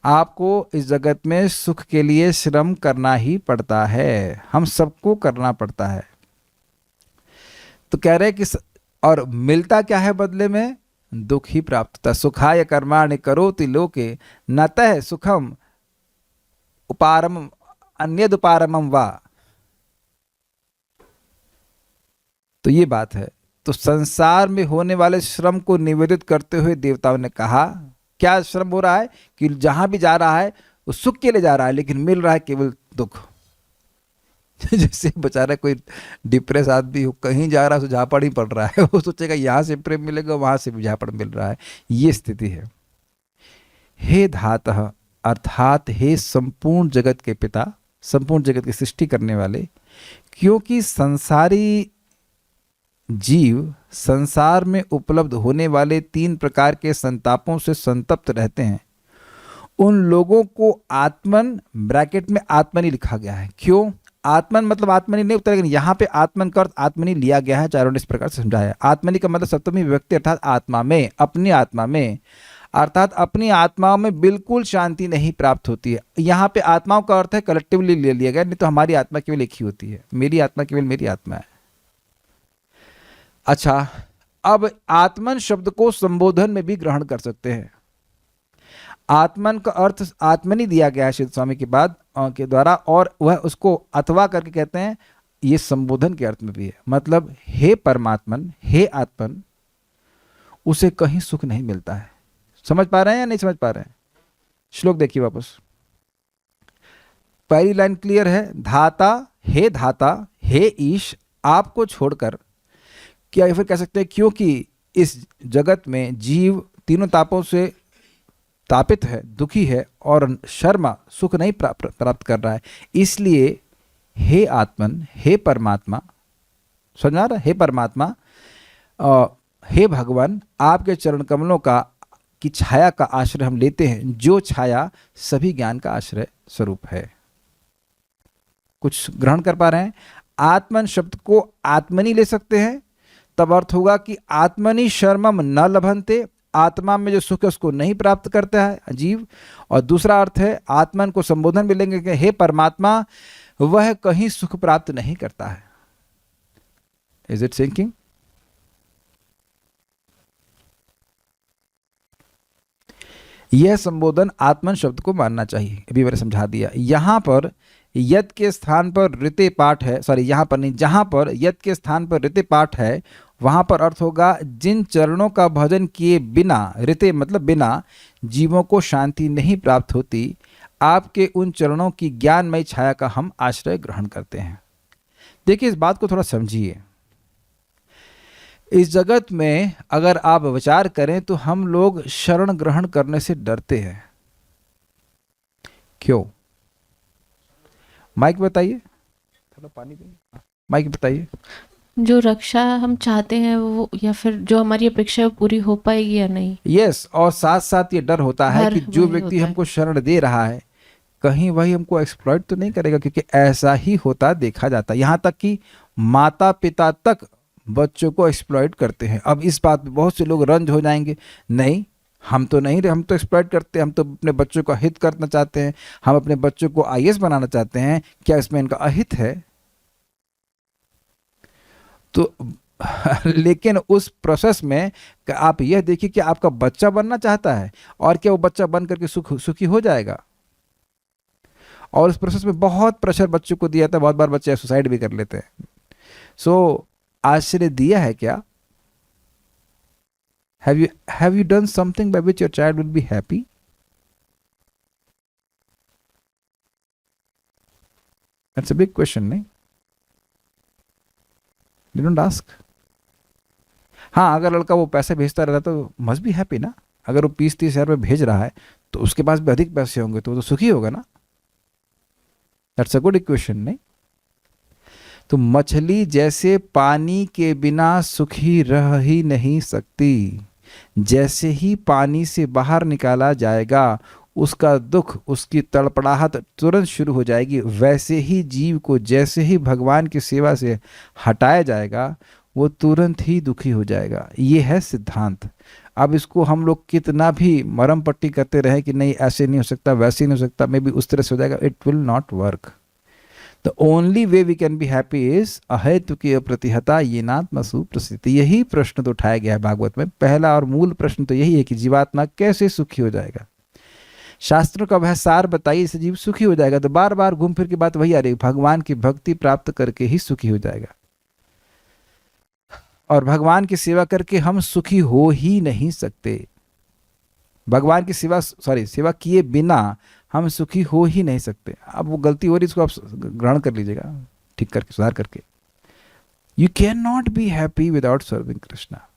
आपको इस जगत में सुख के लिए श्रम करना ही पड़ता है, हम सबको करना पड़ता है। तो कह रहे कि और मिलता क्या है बदले में? दुख ही प्राप्त होता। सुखाय कर्माणि करोति लोके नतः सुखम उपारम अन्यदुपारमम वा। तो ये बात है। तो संसार में होने वाले श्रम को निवेदित करते हुए देवताओं ने कहा, क्या श्रम हो रहा है कि जहां भी जा रहा है वो सुख के लिए जा रहा है, लेकिन मिल रहा है केवल दुख। जैसे बेचारा कोई डिप्रेस आदमी हो, कहीं जा रहा है तो झापड़ ही पड़ रहा है, वो सोचेगा यहाँ से प्रेम मिलेगा, वहां से भी झापड़ मिल रहा है। ये स्थिति है। हे धातः अर्थात हे संपूर्ण जगत के पिता, संपूर्ण जगत की सृष्टि करने वाले, क्योंकि संसारी जीव संसार में उपलब्ध होने वाले 3 प्रकार के संतापों से संतप्त रहते हैं, उन लोगों को आत्मन, ब्रैकेट में आत्मनि लिखा गया है। क्यों? आत्मन मतलब आत्मनि नहीं होता, लेकिन यहाँ पे आत्मन का अर्थ आत्मनि लिया गया है। चारों ने इस प्रकार से समझाया है। आत्मनि का मतलब सप्तमी विभक्ति अर्थात आत्मा में, अपनी आत्मा में, अर्थात अपनी आत्माओं में बिल्कुल शांति नहीं प्राप्त होती है। यहाँ पे आत्माओं का अर्थ है कलेक्टिवली ले लिया गया, नहीं तो हमारी आत्मा केवल एक ही होती है। मेरी आत्मा केवल मेरी आत्मा है। अच्छा, अब आत्मन शब्द को संबोधन में भी ग्रहण कर सकते हैं। आत्मन का अर्थ आत्मनि दिया गया है श्री स्वामी के बाद के द्वारा, और वह उसको अथवा करके कहते हैं। ये संबोधन के अर्थ में भी है। मतलब हे परमात्मन, हे आत्मन, उसे कहीं सुख नहीं मिलता है। समझ पा रहे हैं या नहीं समझ पा रहे हैं? श्लोक देखिए वापस। पहली लाइन क्लियर है। धाता, हे ईश, आपको छोड़कर, क्या फिर कह सकते हैं क्योंकि इस जगत में जीव तीनों तापों से तापित है, दुखी है, और शर्मा सुख नहीं प्राप्त कर रहा है, इसलिए हे आत्मन, हे परमात्मा, समझा रहा? हे परमात्मा, हे भगवान, आपके चरण कमलों की छाया का आश्रय हम लेते हैं, जो छाया सभी ज्ञान का आश्रय स्वरूप है। कुछ ग्रहण कर पा रहे हैं? आत्मन शब्द को आत्मनि ले सकते हैं, तब अर्थ होगा कि आत्मनि शर्मम न लभन्ते, आत्मा में जो सुख है उसको नहीं प्राप्त करता है जीव। और दूसरा अर्थ है आत्मन को संबोधन में लेंगे कि हे परमात्मा, वह कहीं सुख प्राप्त नहीं करता है। Is it sinking? यह संबोधन आत्मन शब्द को मानना चाहिए। अभी मैंने समझा दिया। यहां पर यत के स्थान पर ऋते पाठ है, सॉरी यहां पर नहीं, जहां पर यत के स्थान पर ऋते पाठ है वहां पर अर्थ होगा जिन चरणों का भजन किए बिना, ऋते मतलब बिना, जीवों को शांति नहीं प्राप्त होती, आपके उन चरणों की ज्ञानमय छाया का हम आश्रय ग्रहण करते हैं। देखिए, इस बात को थोड़ा समझिए। इस जगत में अगर आप विचार करें तो हम लोग शरण ग्रहण करने से डरते हैं। क्यों? माइक बताइए, थोड़ा पानी दें। माइक बताइए। जो रक्षा हम चाहते हैं वो, या फिर जो हमारी अपेक्षा है वो पूरी हो पाएगी या नहीं। यस, और साथ साथ ये डर होता है कि जो वही व्यक्ति होता है। हमको शरण दे रहा है कहीं वही हमको एक्सप्लॉइट तो नहीं करेगा, क्योंकि ऐसा ही होता देखा जाता है। यहाँ तक कि माता पिता तक बच्चों को एक्सप्लॉइट करते हैं। अब इस बात में बहुत से लोग रंज हो जाएंगे, नहीं हम तो नहीं, हम तो एक्सप्लॉइट करते हैं, हम तो अपने बच्चों का हित करना चाहते हैं, हम अपने बच्चों को आईएएस बनाना चाहते हैं, क्या इसमें इनका अहित है? तो लेकिन उस प्रोसेस में आप यह देखिए कि आपका बच्चा बनना चाहता है, और क्या वो बच्चा बन करके सुखी हो जाएगा? और उस प्रोसेस में बहुत प्रेशर बच्चों को दिया था, बहुत बार बच्चे सुसाइड भी कर लेते हैं। सो आश्रय दिया है क्या? Have you done something by which your child will be happy? That's a big question, नहीं? You don't ask. हाँ, अगर लड़का वो पैसे भेजता रहता तो must be happy ना, अगर वो 20-30 हज़ार भेज रहा है तो उसके पास भी अधिक पैसे होंगे तो वो तो सुखी होगा ना। दैट्स अ गुड इक्वेशन, नहीं? तो मछली जैसे पानी के बिना सुखी रह ही नहीं सकती, जैसे ही पानी से बाहर निकाला जाएगा उसका दुख, उसकी तड़पड़ाहट तुरंत शुरू हो जाएगी, वैसे ही जीव को जैसे ही भगवान की सेवा से हटाया जाएगा वो तुरंत ही दुखी हो जाएगा। ये है सिद्धांत। अब इसको हम लोग कितना भी मरम पट्टी करते रहे कि नहीं ऐसे नहीं हो सकता, वैसे नहीं हो सकता, मे बी उस तरह से हो जाएगा, it will not work. The only way we can be happy is अहेतु की अप्रतिहता येनात्मसु प्रसिद्धि। यही प्रश्न तो उठाया गया है भागवत में। पहला और मूल प्रश्न तो यही है कि जीवात्मा कैसे सुखी हो जाएगा। शास्त्रों का वह सार बताइए, इससे जीव सुखी हो जाएगा। तो बार बार घूम फिर की बात वही आ रही, भगवान की भक्ति प्राप्त करके ही सुखी हो जाएगा। और भगवान की सेवा करके हम सुखी हो ही नहीं सकते। भगवान की सेवा किए बिना हम सुखी हो ही नहीं सकते। अब वो गलती हो रही, इसको आप ग्रहण कर लीजिएगा, ठीक करके, सुधार करके। You can not be happy without serving Krishna.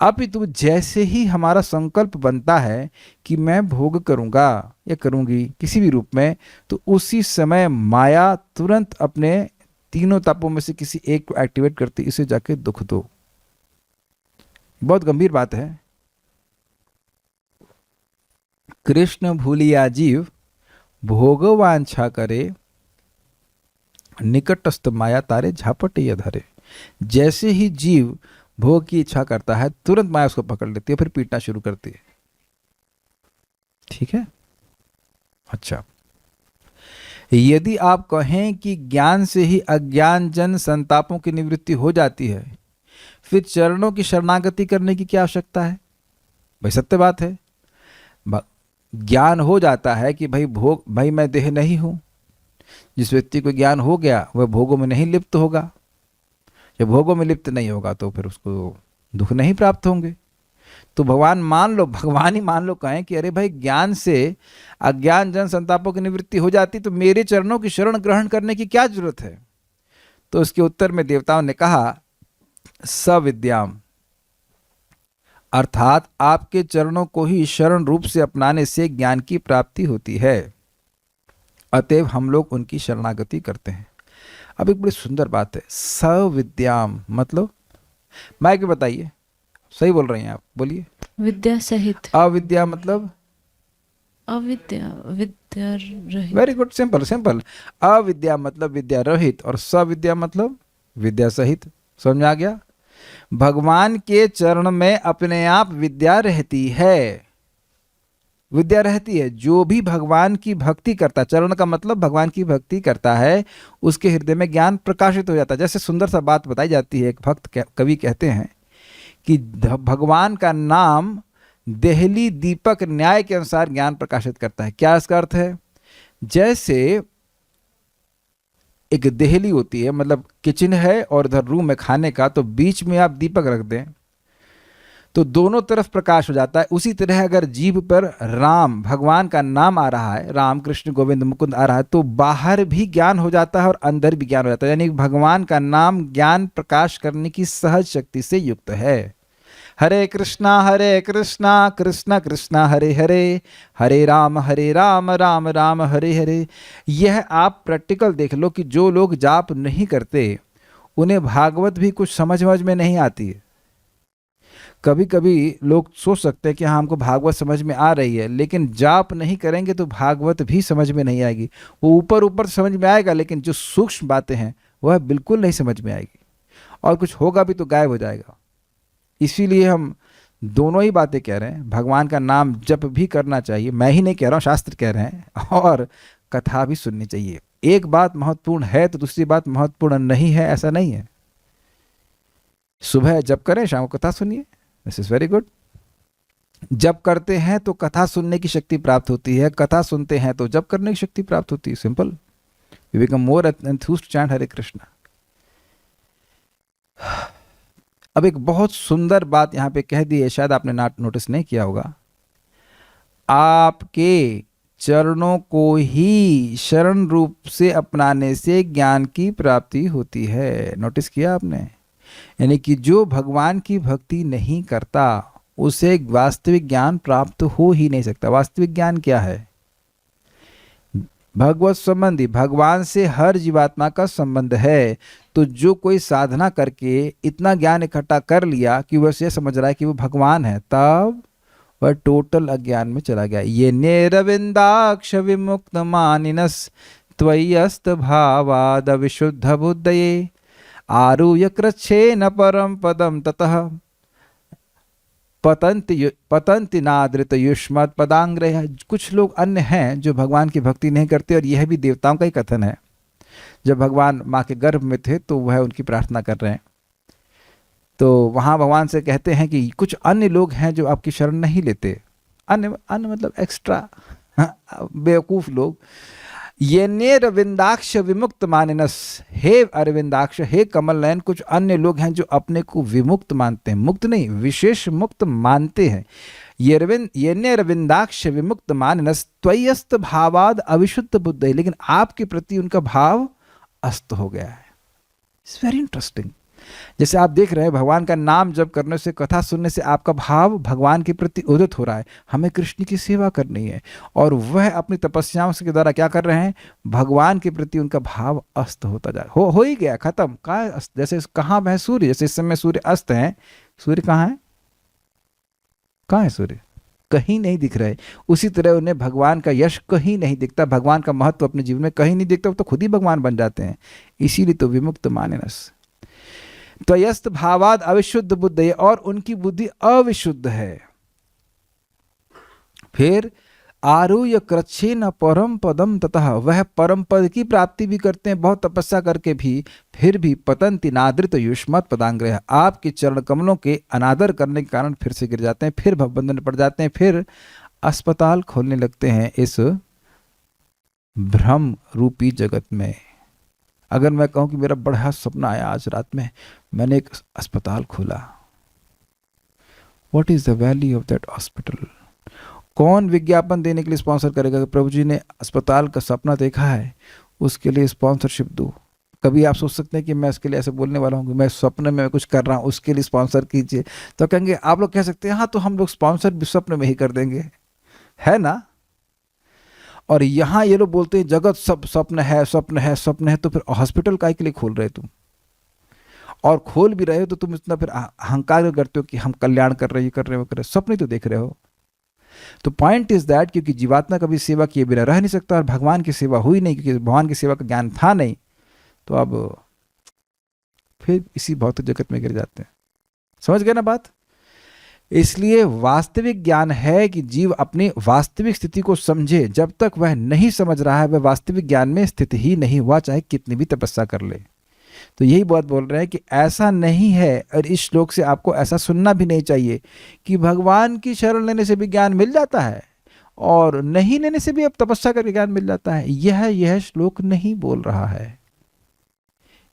अब तो जैसे ही हमारा संकल्प बनता है कि मैं भोग करूंगा या करूंगी किसी भी रूप में, तो उसी समय माया तुरंत अपने तीनों तापों में से किसी एक को एक्टिवेट करती, इसे जाके दुख दो। बहुत गंभीर बात है। कृष्ण भूलिया जीव भोगवांछा करे, निकटस्थ माया तारे झापटे या धरे। जैसे ही जीव भोग की इच्छा करता है तुरंत माया उसको पकड़ लेती है, फिर पीटना शुरू करती है। ठीक है। अच्छा, यदि आप कहें कि ज्ञान से ही अज्ञान जन संतापों की निवृत्ति हो जाती है, फिर चरणों की शरणागति करने की क्या आवश्यकता है? भाई सत्य बात है, ज्ञान हो जाता है कि भाई मैं देह नहीं हूं। जिस व्यक्ति को ज्ञान हो गया वह भोगों में नहीं लिप्त होगा। जब भोगों में लिप्त नहीं होगा तो फिर उसको दुख नहीं प्राप्त होंगे। तो भगवान ही मान लो कहें कि अरे भाई ज्ञान से अज्ञान जन संतापों की निवृत्ति हो जाती तो मेरे चरणों की शरण ग्रहण करने की क्या जरूरत है? तो उसके उत्तर में देवताओं ने कहा सविद्याम, अर्थात आपके चरणों को ही शरण रूप से अपनाने से ज्ञान की प्राप्ति होती है, अतएव हम लोग उनकी शरणागति करते हैं। अब एक बड़ी सुंदर बात है, सविद्याम मतलब, माइक में बताइए, सही बोल रही हैं आप, बोलिए। विद्या सहित। अविद्या मतलब अविद्या, विद्या रहित। Very good, simple. अविद्या मतलब विद्या रहित और सविद्या मतलब विद्या सहित। समझ में आ गया? भगवान के चरण में अपने आप विद्या रहती है। विद्या रहती है। जो भी भगवान की भक्ति करता है, चरण का मतलब भगवान की भक्ति करता है, उसके हृदय में ज्ञान प्रकाशित हो जाता है। जैसे सुंदर सा बात बताई जाती है, एक भक्त कवि कहते हैं कि भगवान का नाम देहली दीपक न्याय के अनुसार ज्ञान प्रकाशित करता है। क्या इसका अर्थ है? जैसे एक देहली होती है, मतलब किचन है और इधर रूम है खाने का, तो बीच में आप दीपक रख दें तो दोनों तरफ प्रकाश हो जाता है। उसी तरह अगर जीभ पर राम भगवान का नाम आ रहा है, राम कृष्ण गोविंद मुकुंद आ रहा है, तो बाहर भी ज्ञान हो जाता है और अंदर भी ज्ञान हो जाता है। यानी भगवान का नाम ज्ञान प्रकाश करने की सहज शक्ति से युक्त है। हरे कृष्णा कृष्ण कृष्ण हरे हरे, हरे राम राम राम हरे हरे। यह आप प्रैक्टिकल देख लो कि जो लोग जाप नहीं करते उन्हें भागवत भी कुछ समझ में नहीं आती है। कभी कभी लोग सोच सकते हैं कि हाँ हमको भागवत समझ में आ रही है, लेकिन जाप नहीं करेंगे तो भागवत भी समझ में नहीं आएगी। वो ऊपर समझ में आएगा, लेकिन जो सूक्ष्म बातें हैं वह बिल्कुल नहीं समझ में आएगी, और कुछ होगा भी तो गायब हो जाएगा। इसीलिए हम दोनों ही बातें कह रहे हैं। भगवान का नाम जप भी करना चाहिए, मैं ही नहीं कह रहा हूँ, शास्त्र कह रहे हैं, और कथा भी सुननी चाहिए। एक बात महत्वपूर्ण है तो दूसरी बात महत्वपूर्ण नहीं है, ऐसा नहीं है। सुबह जप करें, शाम को कथा सुनिए, दिस इज वेरी गुड। जप करते हैं तो कथा सुनने की शक्ति प्राप्त होती है, कथा सुनते हैं तो जप करने की शक्ति प्राप्त होती है। Simple. We become more enthused chant Hare Krishna. अब एक बहुत सुंदर बात यहां पे कह दी है, शायद आपने नोटिस नहीं किया होगा। आपके चरणों को ही शरण रूप से अपनाने से ज्ञान की प्राप्ति होती है। नोटिस किया आपने? यानी कि जो भगवान की भक्ति नहीं करता उसे वास्तविक ज्ञान प्राप्त हो ही नहीं सकता। वास्तविक ज्ञान क्या है? भगवत संबंधी, भगवान से हर जीवात्मा का संबंध है। तो जो कोई साधना करके इतना ज्ञान इकट्ठा कर लिया कि वह ये समझ रहा है कि वो भगवान है, तब वह टोटल अज्ञान में चला गया। ये नेरविंदाक्ष विमुक्त मानिनस त्वय्यस्त भावाद विशुद्ध बुद्धये आरुह्य कृच्छेन परम पदम ततः पतंति नादृत युष्मत् पदांग्रह। कुछ लोग अन्य हैं जो भगवान की भक्ति नहीं करते, और यह भी देवताओं का ही कथन है। जब भगवान माँ के गर्भ में थे तो वह उनकी प्रार्थना कर रहे हैं, तो वहाँ भगवान से कहते हैं कि कुछ अन्य लोग हैं जो आपकी शरण नहीं लेते। अन्य अन्य मतलब एक्स्ट्रा बेवकूफ़ लोग। ये ने रविंदाक्ष विमुक्त मानिनस, हे अरविंदाक्ष, हे कमल नयन, कुछ अन्य लोग हैं जो अपने को विमुक्त मानते हैं, मुक्त नहीं विशेष मुक्त मानते हैं। ये ने रविंदाक्ष विमुक्त मानिनस त्वय्यस्त भावाद अविशुद्ध बुद्ध है, लेकिन आपके प्रति उनका भाव अस्त हो गया है। It's very interesting. जैसे आप देख रहे हैं भगवान का नाम जप करने से, कथा सुनने से आपका भाव भगवान के प्रति उदित हो रहा है, हमें कृष्ण की सेवा करनी है, और वह अपनी तपस्याओं के द्वारा क्या कर रहे हैं, भगवान के प्रति उनका भाव अस्त होता जा हो ही गया, खत्म। कहाँ अस्त? जैसे कहाँ है सूर्य, जैसे इस समय सूर्य अस्त है, सूर्य कहाँ है? कहाँ है सूर्य? कहीं नहीं दिख रहे। उसी तरह उन्हें भगवान का यश कहीं नहीं दिखता, भगवान का महत्व अपने जीवन में कहीं नहीं दिखता, वो तो खुद ही भगवान बन जाते हैं। इसीलिए तो विमुक्त मानिनस त्वयस्त भावाद अविशुद्ध बुद्ध है, और उनकी बुद्धि अविशुद्ध है। फिर आरुह्य कृच्छेन परम पदम ततः, वह परम पद की प्राप्ति भी करते हैं बहुत तपस्या करके भी, फिर भी पतंति नादृत युष्मत् पदांग्रह, आपके चरण कमलों के अनादर करने के कारण फिर से गिर जाते हैं, फिर भवबंधन में पड़ जाते हैं, फिर अस्पताल खोलने लगते हैं इस भ्रम रूपी जगत में। अगर मैं कहूं कि मेरा बड़ा सपना आया आज रात में, मैंने एक अस्पताल खोला, what is the value of that hospital? कौन विज्ञापन देने के लिए स्पॉन्सर करेगा कि प्रभु जी ने अस्पताल का सपना देखा है, उसके लिए स्पॉन्सरशिप दो? कभी आप सोच सकते हैं कि मैं इसके लिए ऐसे बोलने वाला हूँ कि मैं स्वप्न में कुछ कर रहा हूँ, उसके लिए स्पॉन्सर कीजिए? तो कहेंगे, आप लोग कह सकते हैं हाँ तो हम लोग स्पॉन्सर भी स्वप्न में ही कर देंगे, है ना? और यहाँ ये लोग बोलते हैं जगत सब स्वप्न है, स्वप्न है, स्वप्न है, तो फिर हॉस्पिटल काय के लिए खोल रहे तुम? और खोल भी रहे हो तो तुम इतना फिर अहंकार करते हो कि हम कल्याण कर रहे, ये कर रहे, वो कर रहे, स्वप्न ही तो देख रहे हो। तो पॉइंट इज दैट, क्योंकि जीवात्मा कभी सेवा किए बिना रह नहीं सकता, और भगवान की सेवा हुई नहीं क्योंकि भगवान की सेवा का ज्ञान था नहीं, तो अब फिर इसी भौतिक जगत में गिर जाते हैं। समझ गए ना बात? इसलिए वास्तविक ज्ञान है कि जीव अपनी वास्तविक स्थिति को समझे। जब तक वह नहीं समझ रहा है, वह वास्तविक ज्ञान में स्थित ही नहीं हुआ, चाहे कितनी भी तपस्या कर ले। तो यही बात बोल रहे हैं कि ऐसा नहीं है, और इस श्लोक से आपको ऐसा सुनना भी नहीं चाहिए कि भगवान की शरण लेने से भी ज्ञान मिल जाता है और नहीं लेने से भी अब तपस्या करके ज्ञान मिल जाता है। यह श्लोक नहीं बोल रहा है।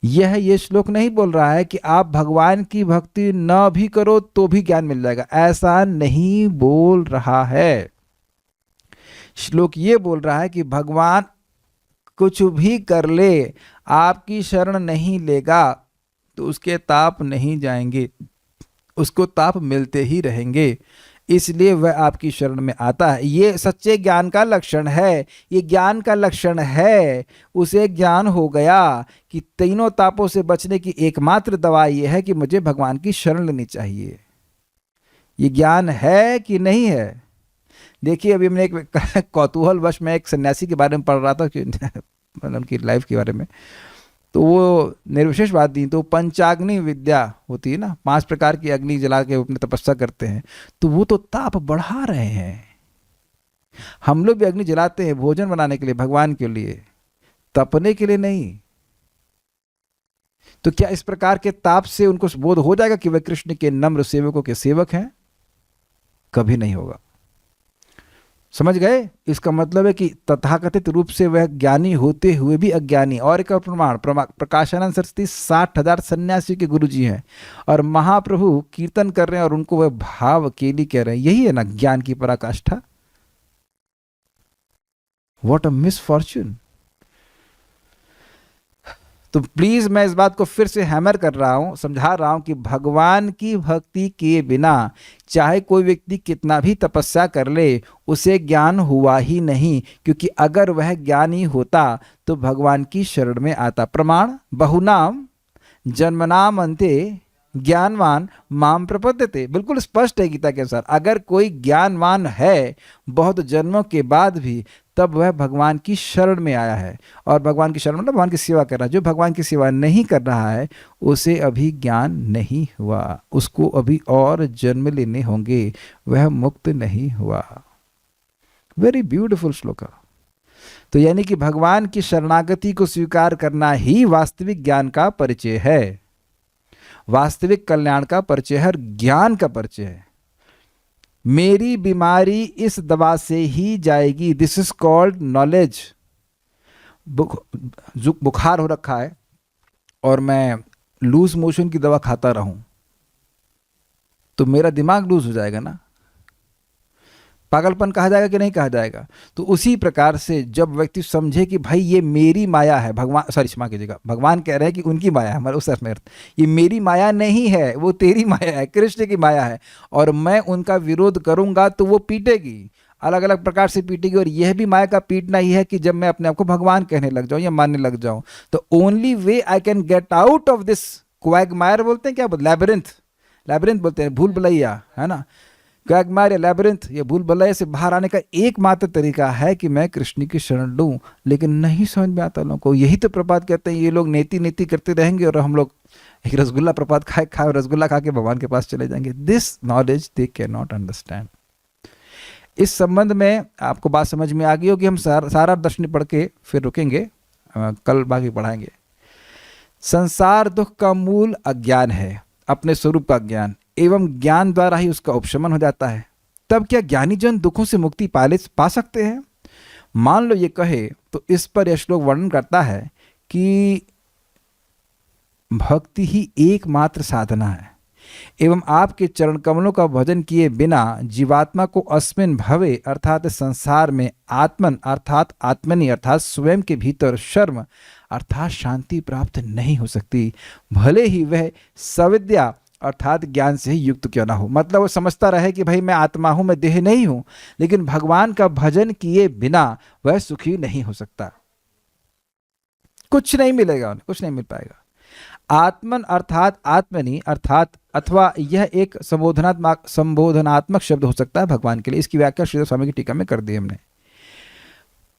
यह श्लोक नहीं बोल रहा है कि आप भगवान की भक्ति न भी करो तो भी ज्ञान मिल जाएगा, ऐसा नहीं बोल रहा है। श्लोक ये बोल रहा है कि भगवान कुछ भी कर ले, आपकी शरण नहीं लेगा तो उसके ताप नहीं जाएंगे, उसको ताप मिलते ही रहेंगे, इसलिए वह आपकी शरण में आता है। ये सच्चे ज्ञान का लक्षण है, ये ज्ञान का लक्षण है। उसे ज्ञान हो गया कि तीनों तापों से बचने की एकमात्र दवा यह है कि मुझे भगवान की शरण लेनी चाहिए। ये ज्ञान है कि नहीं है? देखिए, अभी हमने एक कौतूहलवश में एक सन्यासी के बारे में पढ़ रहा था कि उनकी लाइफ के बारे में, तो वो निर्विशेषवादी, तो पंचाग्नि विद्या होती है ना, 5 प्रकार की अग्नि जला के अपने तपस्या करते हैं, तो वो तो ताप बढ़ा रहे हैं। हम लोग भी अग्नि जलाते हैं भोजन बनाने के लिए, भगवान के लिए, तपने के लिए नहीं। तो क्या इस प्रकार के ताप से उनको बोध हो जाएगा कि वे कृष्ण के नम्र सेवकों के सेवक हैं? कभी नहीं होगा। समझ गए? इसका मतलब है कि तथाकथित रूप से वह ज्ञानी होते हुए भी अज्ञानी। और एक प्रमाण, प्रकाशानंद सरस्वती 60,000 सन्यासी के गुरुजी हैं, और महाप्रभु कीर्तन कर रहे हैं और उनको वह भाव अकेली कह रहे हैं। यही है ना ज्ञान की पराकाष्ठा। What a misfortune. तो प्लीज मैं इस बात को फिर से हैमर कर रहा हूं, समझा रहा हूं कि भगवान की भक्ति के बिना चाहे कोई व्यक्ति कितना भी तपस्या कर ले, उसे ज्ञान हुआ ही नहीं, क्योंकि अगर वह ज्ञानी होता तो भगवान की शरण में आता। प्रमाण बहुनाम जन्मनाम अन्ते ज्ञानवान माम प्रपद्यते, बिल्कुल स्पष्ट है गीता के अनुसार। अगर कोई ज्ञानवान है बहुत जन्मों के बाद भी, तब वह भगवान की शरण में आया है। और भगवान की शरण मतलब भगवान की सेवा कर रहा है। जो भगवान की सेवा नहीं कर रहा है उसे अभी ज्ञान नहीं हुआ, उसको अभी और जन्म लेने होंगे, वह मुक्त नहीं हुआ। वेरी ब्यूटिफुल श्लोक। तो यानी कि भगवान की शरणागति को स्वीकार करना ही वास्तविक ज्ञान का परिचय है, वास्तविक कल्याण का परिचय है, ज्ञान का परिचय है। मेरी बीमारी इस दवा से ही जाएगी, दिस इज कॉल्ड नॉलेज। बुखार हो रखा है और मैं लूज मोशन की दवा खाता रहूं तो मेरा दिमाग लूज हो जाएगा ना, पागलपन कहा जाएगा कि नहीं कहा जाएगा। तो उसी प्रकार से जब व्यक्ति समझे कि भाई ये मेरी माया है, भगवान सॉरी क्षमा कीजिएगा, भगवान कह रहे हैं कि उनकी माया है, हमारे उस अर्थ में अर्थ, ये मेरी माया नहीं है, वो तेरी माया है, कृष्ण की माया है, और मैं उनका विरोध करूंगा तो वो पीटेगी, अलग अलग प्रकार से पीटेगी। और यह भी माया का पीटना ही है कि जब मैं अपने आप को भगवान कहने लग जाऊं या मानने लग जाऊं, तो only way I can get out of this Quagmire, बोलते हैं क्या, लैबिरिंथ, लैबिरिंथ बोलते हैं, भूल भुलैया है ना, क्वैगमायर या लैबिरिंथ, ये भूल भुलैया से बाहर आने का एकमात्र तरीका है कि मैं कृष्ण की शरण लूं। लेकिन नहीं समझ में आता लोगों को। यही तो प्रपात कहते हैं, ये लोग नेति नेति करते रहेंगे और हम लोग एक रसगुल्ला प्रपात खाए रसगुल्ला खा के भगवान के पास चले जाएंगे। This knowledge they can not understand. इस संबंध में आपको बात समझ में आ गई होगी। हम सारा दर्शन पढ़ के फिर रुकेंगे, कल बाकी पढ़ाएंगे। संसार दुख का मूल अज्ञान है, अपने स्वरूप का ज्ञान, एवं ज्ञान द्वारा ही उसका उपशमन हो जाता है। तब क्या ज्ञानी जन दुखों से मुक्ति पा सकते हैं? मान लो ये कहे तो इस पर यह श्लोक वर्णन करता है कि भक्ति ही एकमात्र साधना है, एवं आपके चरण कमलों का भजन किए बिना जीवात्मा को अस्मिन भवे अर्थात संसार में आत्मन अर्थात आत्मनि अर्थात स्वयं के भीतर शर्म अर्थात शांति प्राप्त नहीं हो सकती, भले ही वह सविद्या अर्थात ज्ञान से ही युक्त क्यों ना हो। मतलब वो समझता रहे कि भाई मैं आत्मा हूं, मैं देह नहीं हूं, लेकिन भगवान का भजन किए बिना वह सुखी नहीं हो सकता, कुछ नहीं मिलेगा उन्हें, कुछ नहीं मिल पाएगा। आत्मन अर्थात आत्मनि अर्थात अथवा यह एक संबोधनात्मक शब्द हो सकता है भगवान के लिए। इसकी व्याख्या श्री स्वामी की टीका में कर दी हमने।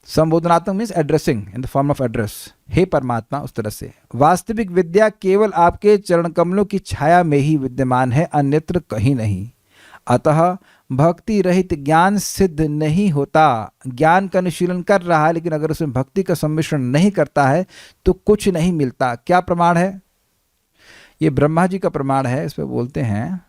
संबोधनात्मक means addressing in the form of address, हे परमात्मा, उस तरह से। वास्तविक विद्या केवल आपके चरण कमलों की छाया में ही विद्यमान है, अन्यत्र कहीं नहीं। अतः भक्ति रहित ज्ञान सिद्ध नहीं होता। ज्ञान का अनुशीलन कर रहा है लेकिन अगर उसमें भक्ति का सम्मिश्रण नहीं करता है तो कुछ नहीं मिलता। क्या प्रमाण है? ये ब्रह्मा जी का प्रमाण है। इस पर बोलते हैं,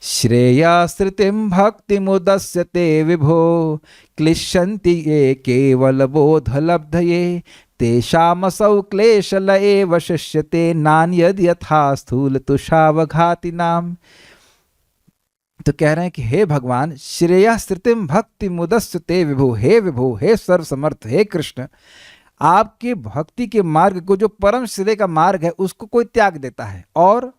श्रेयाश्रितिम भक्ति मुदस्यते विभो क्लिश्यन्ति ये केवल बोधलब्धये तेषामसौ क्लेशल एव शिष्यते नान्यद यथा स्थूल तुषावघाति नाम। तो कह रहे हैं कि हे भगवान, श्रेयाश्रितिम भक्ति मुदस्यते विभो, हे विभो, हे सर्वसमर्थ, हे कृष्ण, आपके भक्ति के मार्ग को, जो परम श्रेय का मार्ग है, उसको कोई त्याग देता है और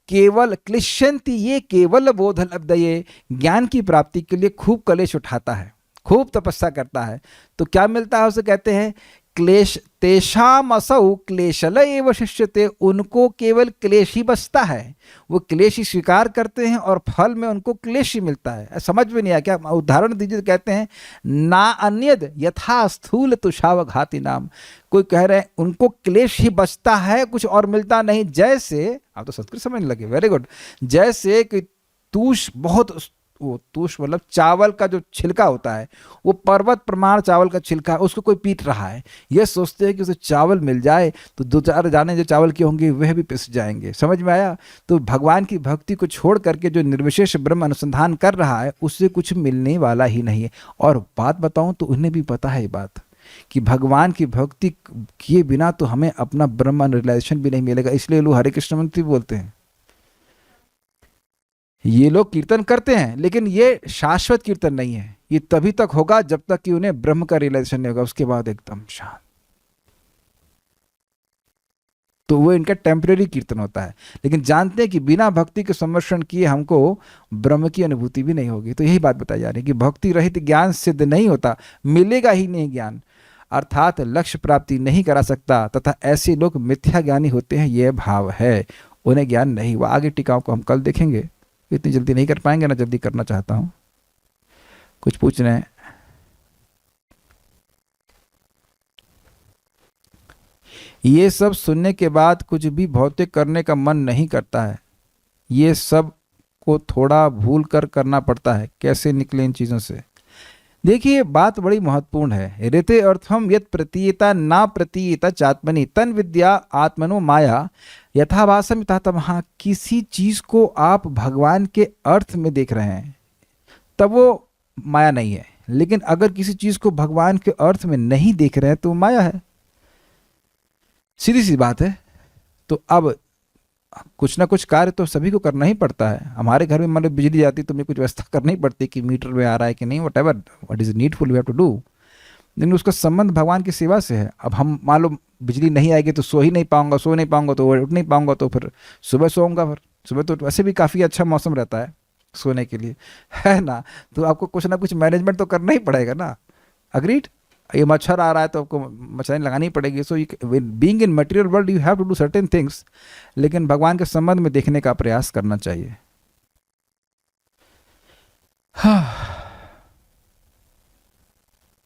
केवल क्लिश्यन्ति ये केवल बोध लब्धये, ज्ञान की प्राप्ति के लिए खूब कलेश उठाता है, खूब तपस्या करता है, तो क्या मिलता है उसे कहते हैं क्लेश। तेषाम असौ क्लेशल एव शिष्यते, उनको केवल क्लेश ही बचता है, वो क्लेश ही स्वीकार करते हैं और फल में उनको क्लेश ही मिलता है। समझ में नहीं आया क्या? उदाहरण दीजिए। कहते हैं ना अन्यद यथा स्थूल तुषावघाति नाम, कोई कह रहे हैं उनको क्लेश ही बचता है, कुछ और मिलता नहीं। जैसे, आप तो संस्कृत समझने लगे, वेरी गुड, जैसे कि तूष, बहुत, वो तूष मतलब चावल का जो छिलका होता है, वो पर्वत प्रमाण चावल का छिलका है, उसको कोई पीट रहा है, ये सोचते हैं कि उसे चावल मिल जाए तो दो चार जाने जो चावल के होंगे वह भी पिस जाएंगे। समझ में आया? तो भगवान की भक्ति को छोड़ करके जो निर्विशेष ब्रह्म अनुसंधान कर रहा है उससे कुछ मिलने वाला ही नहीं है। और बात बताऊं तो उन्हें भी पता है ये बात कि भगवान की भक्ति किए बिना तो हमें अपना ब्रह्म रियलाइजेशन भी नहीं मिलेगा। इसलिए लोग हरे कृष्ण मंत्र बोलते हैं। ये लोग कीर्तन करते हैं लेकिन ये शाश्वत कीर्तन नहीं है, ये तभी तक होगा जब तक कि उन्हें ब्रह्म का रियलाइजेशन नहीं होगा, उसके बाद एकदम शांत। तो वो इनका टेम्परेरी कीर्तन होता है, लेकिन जानते हैं कि बिना भक्ति के सम्मर्षण किए हमको ब्रह्म की अनुभूति भी नहीं होगी। तो यही बात बताई जा रही है कि भक्ति रहित ज्ञान सिद्ध नहीं होता, मिलेगा ही नहीं ज्ञान, अर्थात लक्ष्य प्राप्ति नहीं करा सकता, तथा ऐसे लोग मिथ्या ज्ञानी होते हैं, यह भाव है, उन्हें ज्ञान नहीं हुआ। आगे टीकाओं को हम कल देखेंगे, इतनी जल्दी नहीं कर पाएंगे ना, जल्दी करना चाहता हूँ। कुछ पूछ रहे हैं? ये सब सुनने के बाद कुछ भी भौतिक करने का मन नहीं करता है। ये सब को थोड़ा भूल कर करना पड़ता है। कैसे निकले इन चीज़ों से? देखिए, बात बड़ी महत्वपूर्ण है। ऋते अर्थम यत प्रतीयता ना प्रतीयता चात्मनि तन विद्या आत्मनो माया यथाभासम यथातमः। किसी चीज को आप भगवान के अर्थ में देख रहे हैं तब वो माया नहीं है, लेकिन अगर किसी चीज को भगवान के अर्थ में नहीं देख रहे हैं तो माया है। सीधी सी बात है। तो अब कुछ ना कुछ कार्य तो सभी को करना ही पड़ता है। हमारे घर में मान लो बिजली जाती तो हमें कुछ व्यवस्था करनी पड़ती कि मीटर में आ रहा है कि नहीं, whatever what is needful we have to do, लेकिन उसका संबंध भगवान की सेवा से है। अब हम मान लो बिजली नहीं आएगी तो सो नहीं पाऊंगा तो उठ नहीं पाऊंगा, तो फिर सुबह सोऊंगा। फिर सुबह तो वैसे भी काफ़ी अच्छा मौसम रहता है सोने के लिए, है ना? तो आपको कुछ ना कुछ मैनेजमेंट तो करना ही पड़ेगा ना। अग्रीड? ये मच्छर आ रहा है तो आपको मच्छरदानी लगानी पड़ेगी। So being in material world you have to do certain things, लेकिन भगवान के संबंध में देखने का प्रयास करना चाहिए।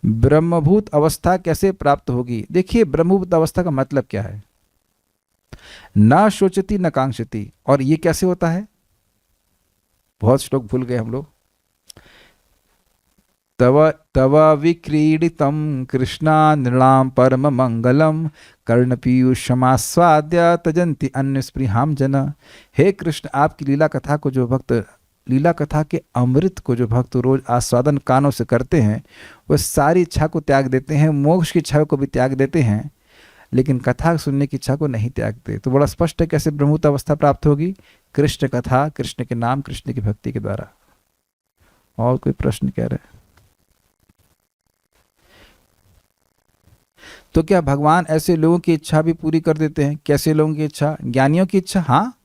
ब्रह्मभूत अवस्था कैसे प्राप्त होगी? देखिए, ब्रह्मभूत अवस्था का मतलब क्या है? न शोचती न कांक्षती। और ये कैसे होता है? बहुत श्लोक भूल गए हम लोग। तव तव विक्रीडितं कृष्णा नृणां परम मंगलम कर्णपीयूषमास्वाद्य तजन्ति अन्य स्पृहाम जन। हे कृष्ण, आपकी लीला कथा को जो भक्त, लीला कथा के अमृत को जो भक्त रोज आस्वादन कानों से करते हैं, वह सारी इच्छा को त्याग देते हैं, मोक्ष की इच्छा को भी त्याग देते हैं, लेकिन कथा सुनने की इच्छा को नहीं त्यागते। तो बड़ा स्पष्ट है कैसे ब्रह्मभूत अवस्था प्राप्त होगी? कृष्ण कथा, कृष्ण के नाम, कृष्ण की भक्ति के द्वारा। और कोई प्रश्न कह रहे हैं? तो क्या भगवान ऐसे लोगों की इच्छा भी पूरी कर देते हैं? कैसे लोगों की इच्छा? ज्ञानियों की इच्छा। हाँ,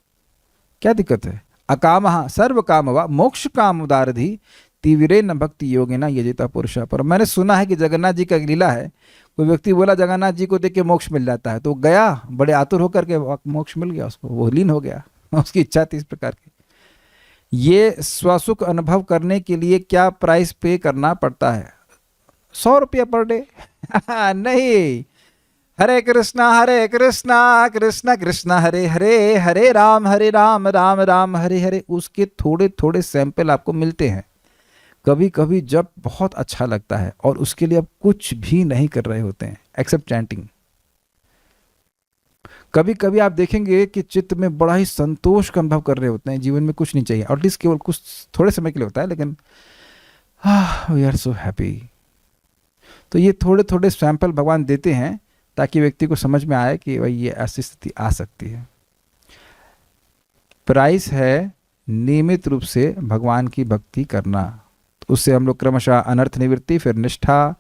क्या दिक्कत है? अकामः सर्व काम व मोक्ष काम उदारधि तीव्रे न भक्ति योगे न यजिता पुरुषा। पर मैंने सुना है कि जगन्नाथ जी का एक लीला है, कोई व्यक्ति बोला जगन्नाथ जी को देख के मोक्ष मिल जाता है, तो गया बड़े आतुर होकर के, मोक्ष मिल गया उसको, वो लीन हो गया। उसकी इच्छा थी इस प्रकार की। ये स्वसुख अनुभव करने के लिए क्या प्राइस पे करना पड़ता है? 100 रुपया पर डे? नहीं। हरे कृष्णा कृष्ण कृष्ण हरे हरे, हरे राम राम राम हरे हरे। उसके थोड़े थोड़े सैंपल आपको मिलते हैं कभी कभी, जब बहुत अच्छा लगता है और उसके लिए आप कुछ भी नहीं कर रहे होते हैं एक्सेप्ट चैंटिंग। कभी कभी आप देखेंगे कि चित्त में बड़ा ही संतोष का अनुभव कर रहे होते हैं, जीवन में कुछ नहीं चाहिए, एटलीस्ट केवल कुछ थोड़े समय के लिए होता है, लेकिन वी आर सो हैप्पी। तो ये थोड़े थोड़े सैंपल भगवान देते हैं ताकि व्यक्ति को समझ में आए कि भाई ये ऐसी स्थिति आ सकती है। प्राइस है नियमित रूप से भगवान की भक्ति करना। तो उससे हम लोग क्रमशः अनर्थ निवृत्ति, फिर निष्ठा,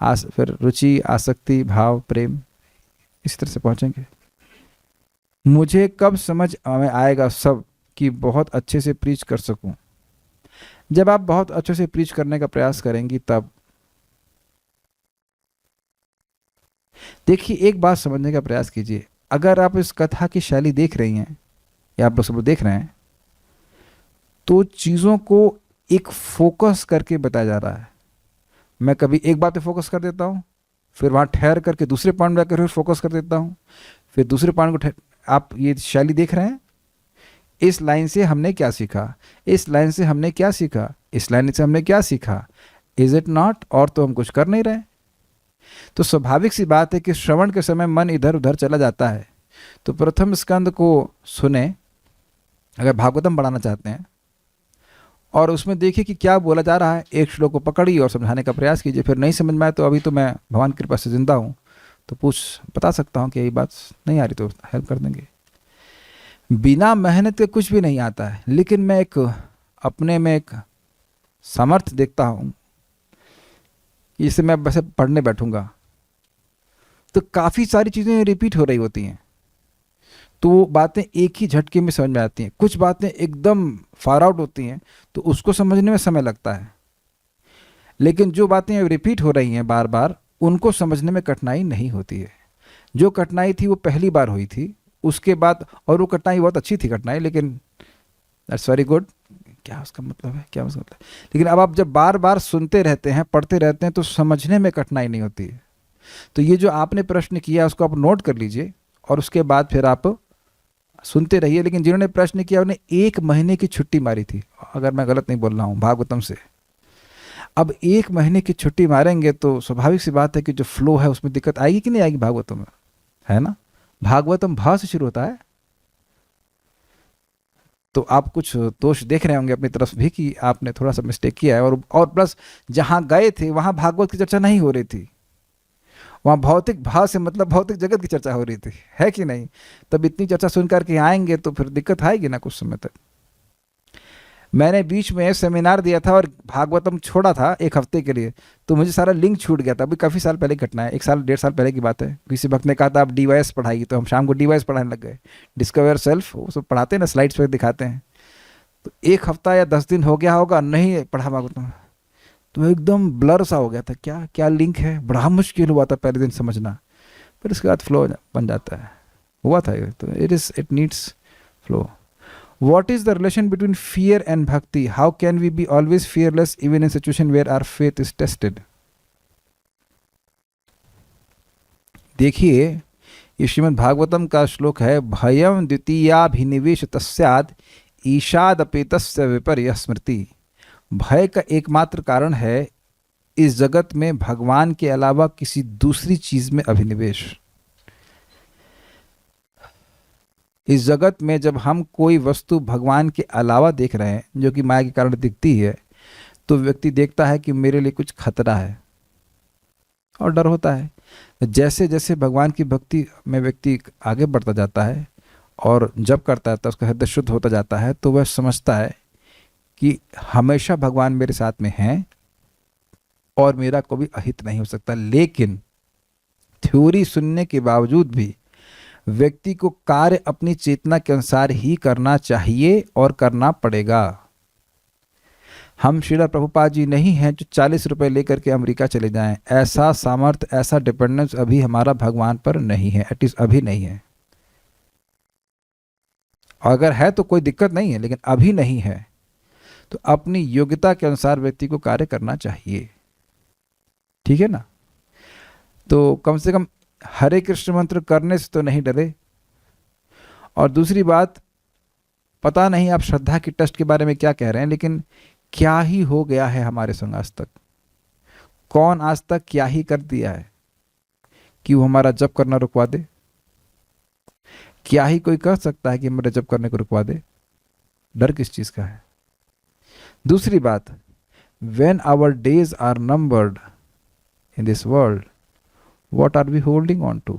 फिर रुचि, आसक्ति, भाव, प्रेम, इस तरह से पहुंचेंगे। मुझे कब समझ में आएगा सब कि बहुत अच्छे से प्रीच कर सकूं? जब आप बहुत अच्छे से प्रीच करने का प्रयास करेंगी तब। देखिए, एक बात समझने का प्रयास कीजिए। अगर आप इस कथा की शैली देख रही हैं या आप लोग सब देख रहे हैं, तो चीज़ों को एक फोकस करके बताया जा रहा है। मैं कभी एक बात पे फोकस कर देता हूँ, फिर वहाँ ठहर करके दूसरे पॉइंट में जाकर फिर फोकस कर देता हूँ, फिर दूसरे पॉइंट को आप ये शैली देख रहे हैं। इस लाइन से हमने क्या सीखा, इस लाइन से हमने क्या सीखा, इस लाइन से हमने क्या सीखा, इज इट नॉट? और तो हम कुछ कर नहीं रहे। तो स्वाभाविक सी बात है कि श्रवण के समय मन इधर उधर चला जाता है। तो प्रथम स्कंद को सुने अगर भागवतम बढ़ाना चाहते हैं, और उसमें देखिए कि क्या बोला जा रहा है। एक श्लोक को पकड़िए और समझाने का प्रयास कीजिए। फिर नहीं समझ में आए तो अभी तो मैं भगवान की कृपा से जिंदा हूँ, तो बता सकता हूँ कि यही बात नहीं आ रही तो हेल्प कर देंगे। बिना मेहनत के कुछ भी नहीं आता है, लेकिन मैं एक अपने में एक सामर्थ्य देखता हूँ कि जैसे मैं वैसे पढ़ने बैठूंगा तो काफ़ी सारी चीज़ें रिपीट हो रही होती हैं। तो वो बातें एक ही झटके में समझ में आती हैं। कुछ बातें एकदम फार आउट होती हैं तो उसको समझने में समय लगता है, लेकिन जो बातें रिपीट हो रही हैं बार बार, उनको समझने में कठिनाई नहीं होती है। जो कठिनाई थी वो पहली बार हुई थी, उसके बाद, और वो कठिनाई बहुत अच्छी थी कठिनाई, लेकिन दैट्स वेरी गुड, क्या उसका मतलब है, क्या उसका मतलब है? लेकिन अब आप जब बार बार सुनते रहते हैं, पढ़ते रहते हैं, तो समझने में कठिनाई नहीं होती है। तो ये जो आपने प्रश्न किया उसको आप नोट कर लीजिए और उसके बाद फिर आप सुनते रहिए। लेकिन जिन्होंने प्रश्न किया उन्हें 1 महीने की छुट्टी मारी थी, अगर मैं गलत नहीं बोल रहा हूँ, भागवतम से। अब 1 महीने की छुट्टी मारेंगे तो स्वाभाविक सी बात है कि जो फ्लो है उसमें दिक्कत आएगी कि नहीं आएगी भागवतम में, है ना? भागवतम भा से शुरू होता है, तो आप कुछ दोष देख रहे होंगे अपनी तरफ भी कि आपने थोड़ा सा मिस्टेक किया है। और प्लस जहाँ गए थे वहाँ भागवत की चर्चा नहीं हो रही थी, वहाँ भौतिक भाव से मतलब भौतिक जगत की चर्चा हो रही थी, है कि नहीं? तब इतनी चर्चा सुन करके आएंगे तो फिर दिक्कत आएगी ना कुछ समय तक। मैंने बीच में सेमिनार दिया था और भागवतम छोड़ा था 1 हफ्ते के लिए, तो मुझे सारा लिंक छूट गया था। अभी काफ़ी साल पहले की घटना है, 1 साल 1.5 साल पहले की बात है। किसी भक्त ने कहा था आप DYS पढ़ाइए, तो हम शाम को DYS पढ़ाने लग गए, डिस्कवर सेल्फ, वो सब पढ़ाते हैं ना, स्लाइड्स पर दिखाते हैं। तो 1 हफ्ता या 10 दिन हो गया होगा, नहीं पढ़ा भागवतम, तो एकदम ब्लर सा हो गया था, क्या क्या लिंक है, बड़ा मुश्किल हुआ था पहले दिन समझना। फिर उसके बाद फ्लो बन जाता है, हुआ था ये। तो it needs flow. What is the relation between fear and bhakti? How can we be always fearless even in situation where our faith is tested? देखिए, ये श्रीमद् भागवतम का श्लोक है, भयम द्वितीयाभिनिवेश तस्याद ईशादपेतस्य विपर्य स्मृति। भय का एकमात्र कारण है इस जगत में भगवान के अलावा किसी दूसरी चीज में अभिनिवेश। इस जगत में जब हम कोई वस्तु भगवान के अलावा देख रहे हैं, जो कि माया के कारण दिखती है, तो व्यक्ति देखता है कि मेरे लिए कुछ खतरा है और डर होता है। जैसे जैसे भगवान की भक्ति में व्यक्ति आगे बढ़ता जाता है और जब करता है तो उसका हृदय शुद्ध होता जाता है, तो वह समझता है कि हमेशा भगवान मेरे साथ में हैं और मेरा कोई अहित नहीं हो सकता। लेकिन थ्योरी सुनने के बावजूद भी व्यक्ति को कार्य अपनी चेतना के अनुसार ही करना चाहिए और करना पड़ेगा। हम श्रील प्रभुपाद जी नहीं हैं जो 40 रुपए लेकर के अमेरिका चले जाएं। ऐसा सामर्थ्य, ऐसा डिपेंडेंस अभी हमारा भगवान पर नहीं है, एटलीस्ट अभी नहीं है। अगर है तो कोई दिक्कत नहीं है, लेकिन अभी नहीं है। तो अपनी योग्यता के अनुसार व्यक्ति को कार्य करना चाहिए, ठीक है ना? तो कम से कम हरे कृष्ण मंत्र करने से तो नहीं डरे। और दूसरी बात, पता नहीं आप श्रद्धा की टेस्ट के बारे में क्या कह रहे हैं, लेकिन क्या ही हो गया है हमारे संग आज तक? कौन आज तक क्या ही कर दिया है कि वो हमारा जप करना रुकवा दे? क्या ही कोई कह सकता है कि मेरे जप करने को रुकवा दे? डर किस चीज का है? दूसरी बात, when our days are numbered in this world, what are we holding on to?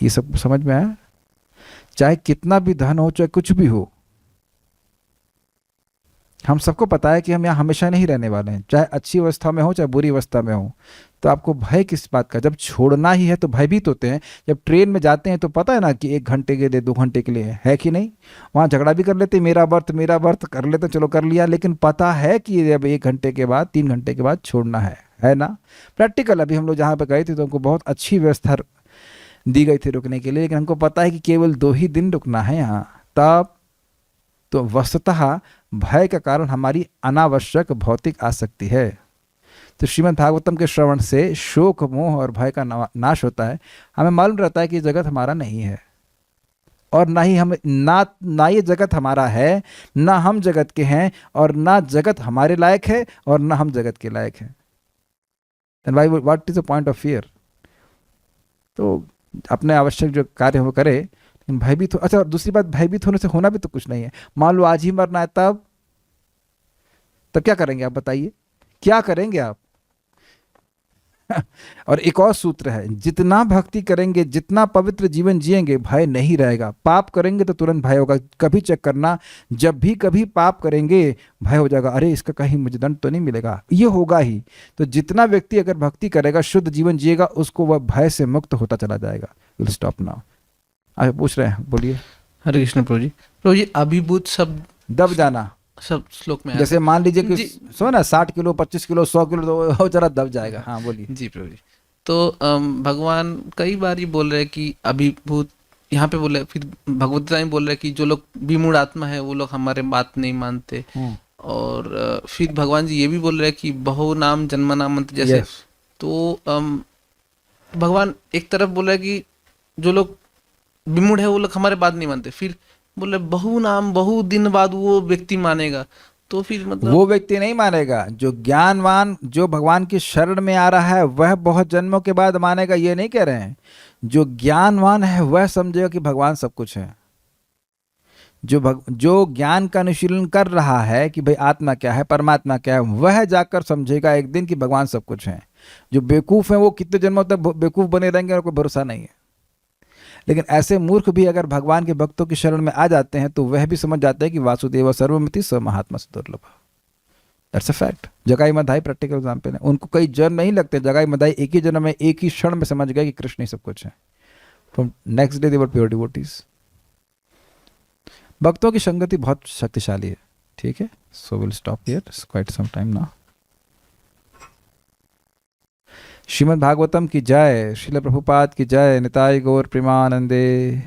ये सब समझ में आया? चाहे कितना भी धन हो, चाहे कुछ भी हो, हम सबको पता है कि हम यहाँ हमेशा नहीं रहने वाले हैं, चाहे अच्छी अवस्था में हो चाहे बुरी अवस्था में हो। तो आपको भय किस बात का? जब छोड़ना ही है तो भयभीत होते हैं। जब ट्रेन में जाते हैं तो पता है ना कि 1 घंटे के लिए 2 घंटे के लिए है कि नहीं? वहाँ झगड़ा भी कर लेते, मेरा बर्थ कर लेते, चलो कर लिया, लेकिन पता है कि जब 1 घंटे के बाद 3 घंटे के बाद छोड़ना है ना? प्रैक्टिकल अभी हम लोग जहाँ पर गए थे तो हमको बहुत अच्छी व्यवस्था दी गई थी रुकने के लिए, लेकिन हमको पता है कि केवल 2 ही दिन रुकना है यहाँ। तब तो वस्तुतः भय का कारण हमारी अनावश्यक भौतिक आसक्ति है। तो श्रीमद् भागवतम के श्रवण से शोक, मोह और भय का नाश होता है। हमें मालूम रहता है कि जगत हमारा नहीं है और ना ही हम ना ये जगत हमारा है, ना हम जगत के हैं, और ना जगत हमारे लायक है और ना हम जगत के लायक हैं। Then why, what is the point of fear? तो अपने आवश्यक जो कार्य हो करे, लेकिन भयभीत हो। अच्छा, और दूसरी बात, भयभीत होने से होना भी तो कुछ नहीं है। मान लो आज ही मरना है, तब क्या करेंगे आप? बताइए, क्या करेंगे आप? और एक और सूत्र है, जितना भक्ति करेंगे, जितना पवित्र जीवन जिएंगे, भय नहीं रहेगा। पाप करेंगे तो तुरंत भय होगा। कभी चेक करना, जब भी कभी पाप करेंगे भय हो जाएगा, अरे इसका कहीं मुझे दंड तो नहीं मिलेगा, ये होगा ही। तो जितना व्यक्ति अगर भक्ति करेगा, शुद्ध जीवन जिएगा, उसको वह भय से मुक्त होता चला जाएगा। Will stop now. आप पूछ रहे हैं, बोलिए। हरे कृष्ण प्रभु जी। प्रभु जी, अभिभूत शब्द दब जाना, सब श्लोक में जैसे मान लीजिए कि जी। सो ना 60 किलो 25 किलो 100 किलो तो वो जरा दब जाएगा। हाँ बोलिए। जी प्रभु जी। तो भगवान कई बार ही बोल रहे हैं कि अभिभूत, यहाँ पे बोल रहे, फिर भगवत गीता में बोल रहे हैं कि जो लोग विमूढ़ आत्मा है वो लोग हमारे बात नहीं मानते। और फिर भगवान जी ये भी बोल रहे हैं कि बहु नाम जन्म नाम मंत्र जैसे। Yes. तो भगवान एक तरफ बोल रहे हैं कि जो लोग विमूढ़ है वो लोग हमारे बात नहीं मानते, फिर बोले बहु नाम बहु दिन बाद वो व्यक्ति मानेगा। तो फिर मतलब वो व्यक्ति नहीं मानेगा। जो ज्ञानवान, जो भगवान की शरण में आ रहा है, वह बहुत जन्मों के बाद मानेगा, ये नहीं कह रहे हैं। जो ज्ञानवान है वह समझेगा कि भगवान सब कुछ है। जो ज्ञान का अनुशीलन कर रहा है कि भाई आत्मा क्या है, परमात्मा क्या है, वह जाकर समझेगा एक दिन कि भगवान सब कुछ है। जो बेवकूफ है वो कितने जन्मों तक बेवकूफ बने रहेंगे और कोई भरोसा नहीं है। लेकिन ऐसे मूर्ख भी अगर भगवान के भक्तों की शरण में आ जाते हैं तो वह भी समझ जाते हैं कि वासुदेव सर्वमिति स महात्मा दुर्लभ। That's a fact. जगाई मधाई प्रैक्टिकल एग्जाम्पल है। उनको कई जन्म नहीं लगते, जगाई मधाई एक ही जन्म में, एक ही क्षण में समझ गए कि कृष्ण ही सब कुछ है। From next day they were pure devotees. भक्तों की संगति बहुत शक्तिशाली है। ठीक है, so will stop here, it's quite some time now. Srimad Bhagavatam की जय, श्रील प्रभुपाद की जय, निताय गौर प्रेमानंदे।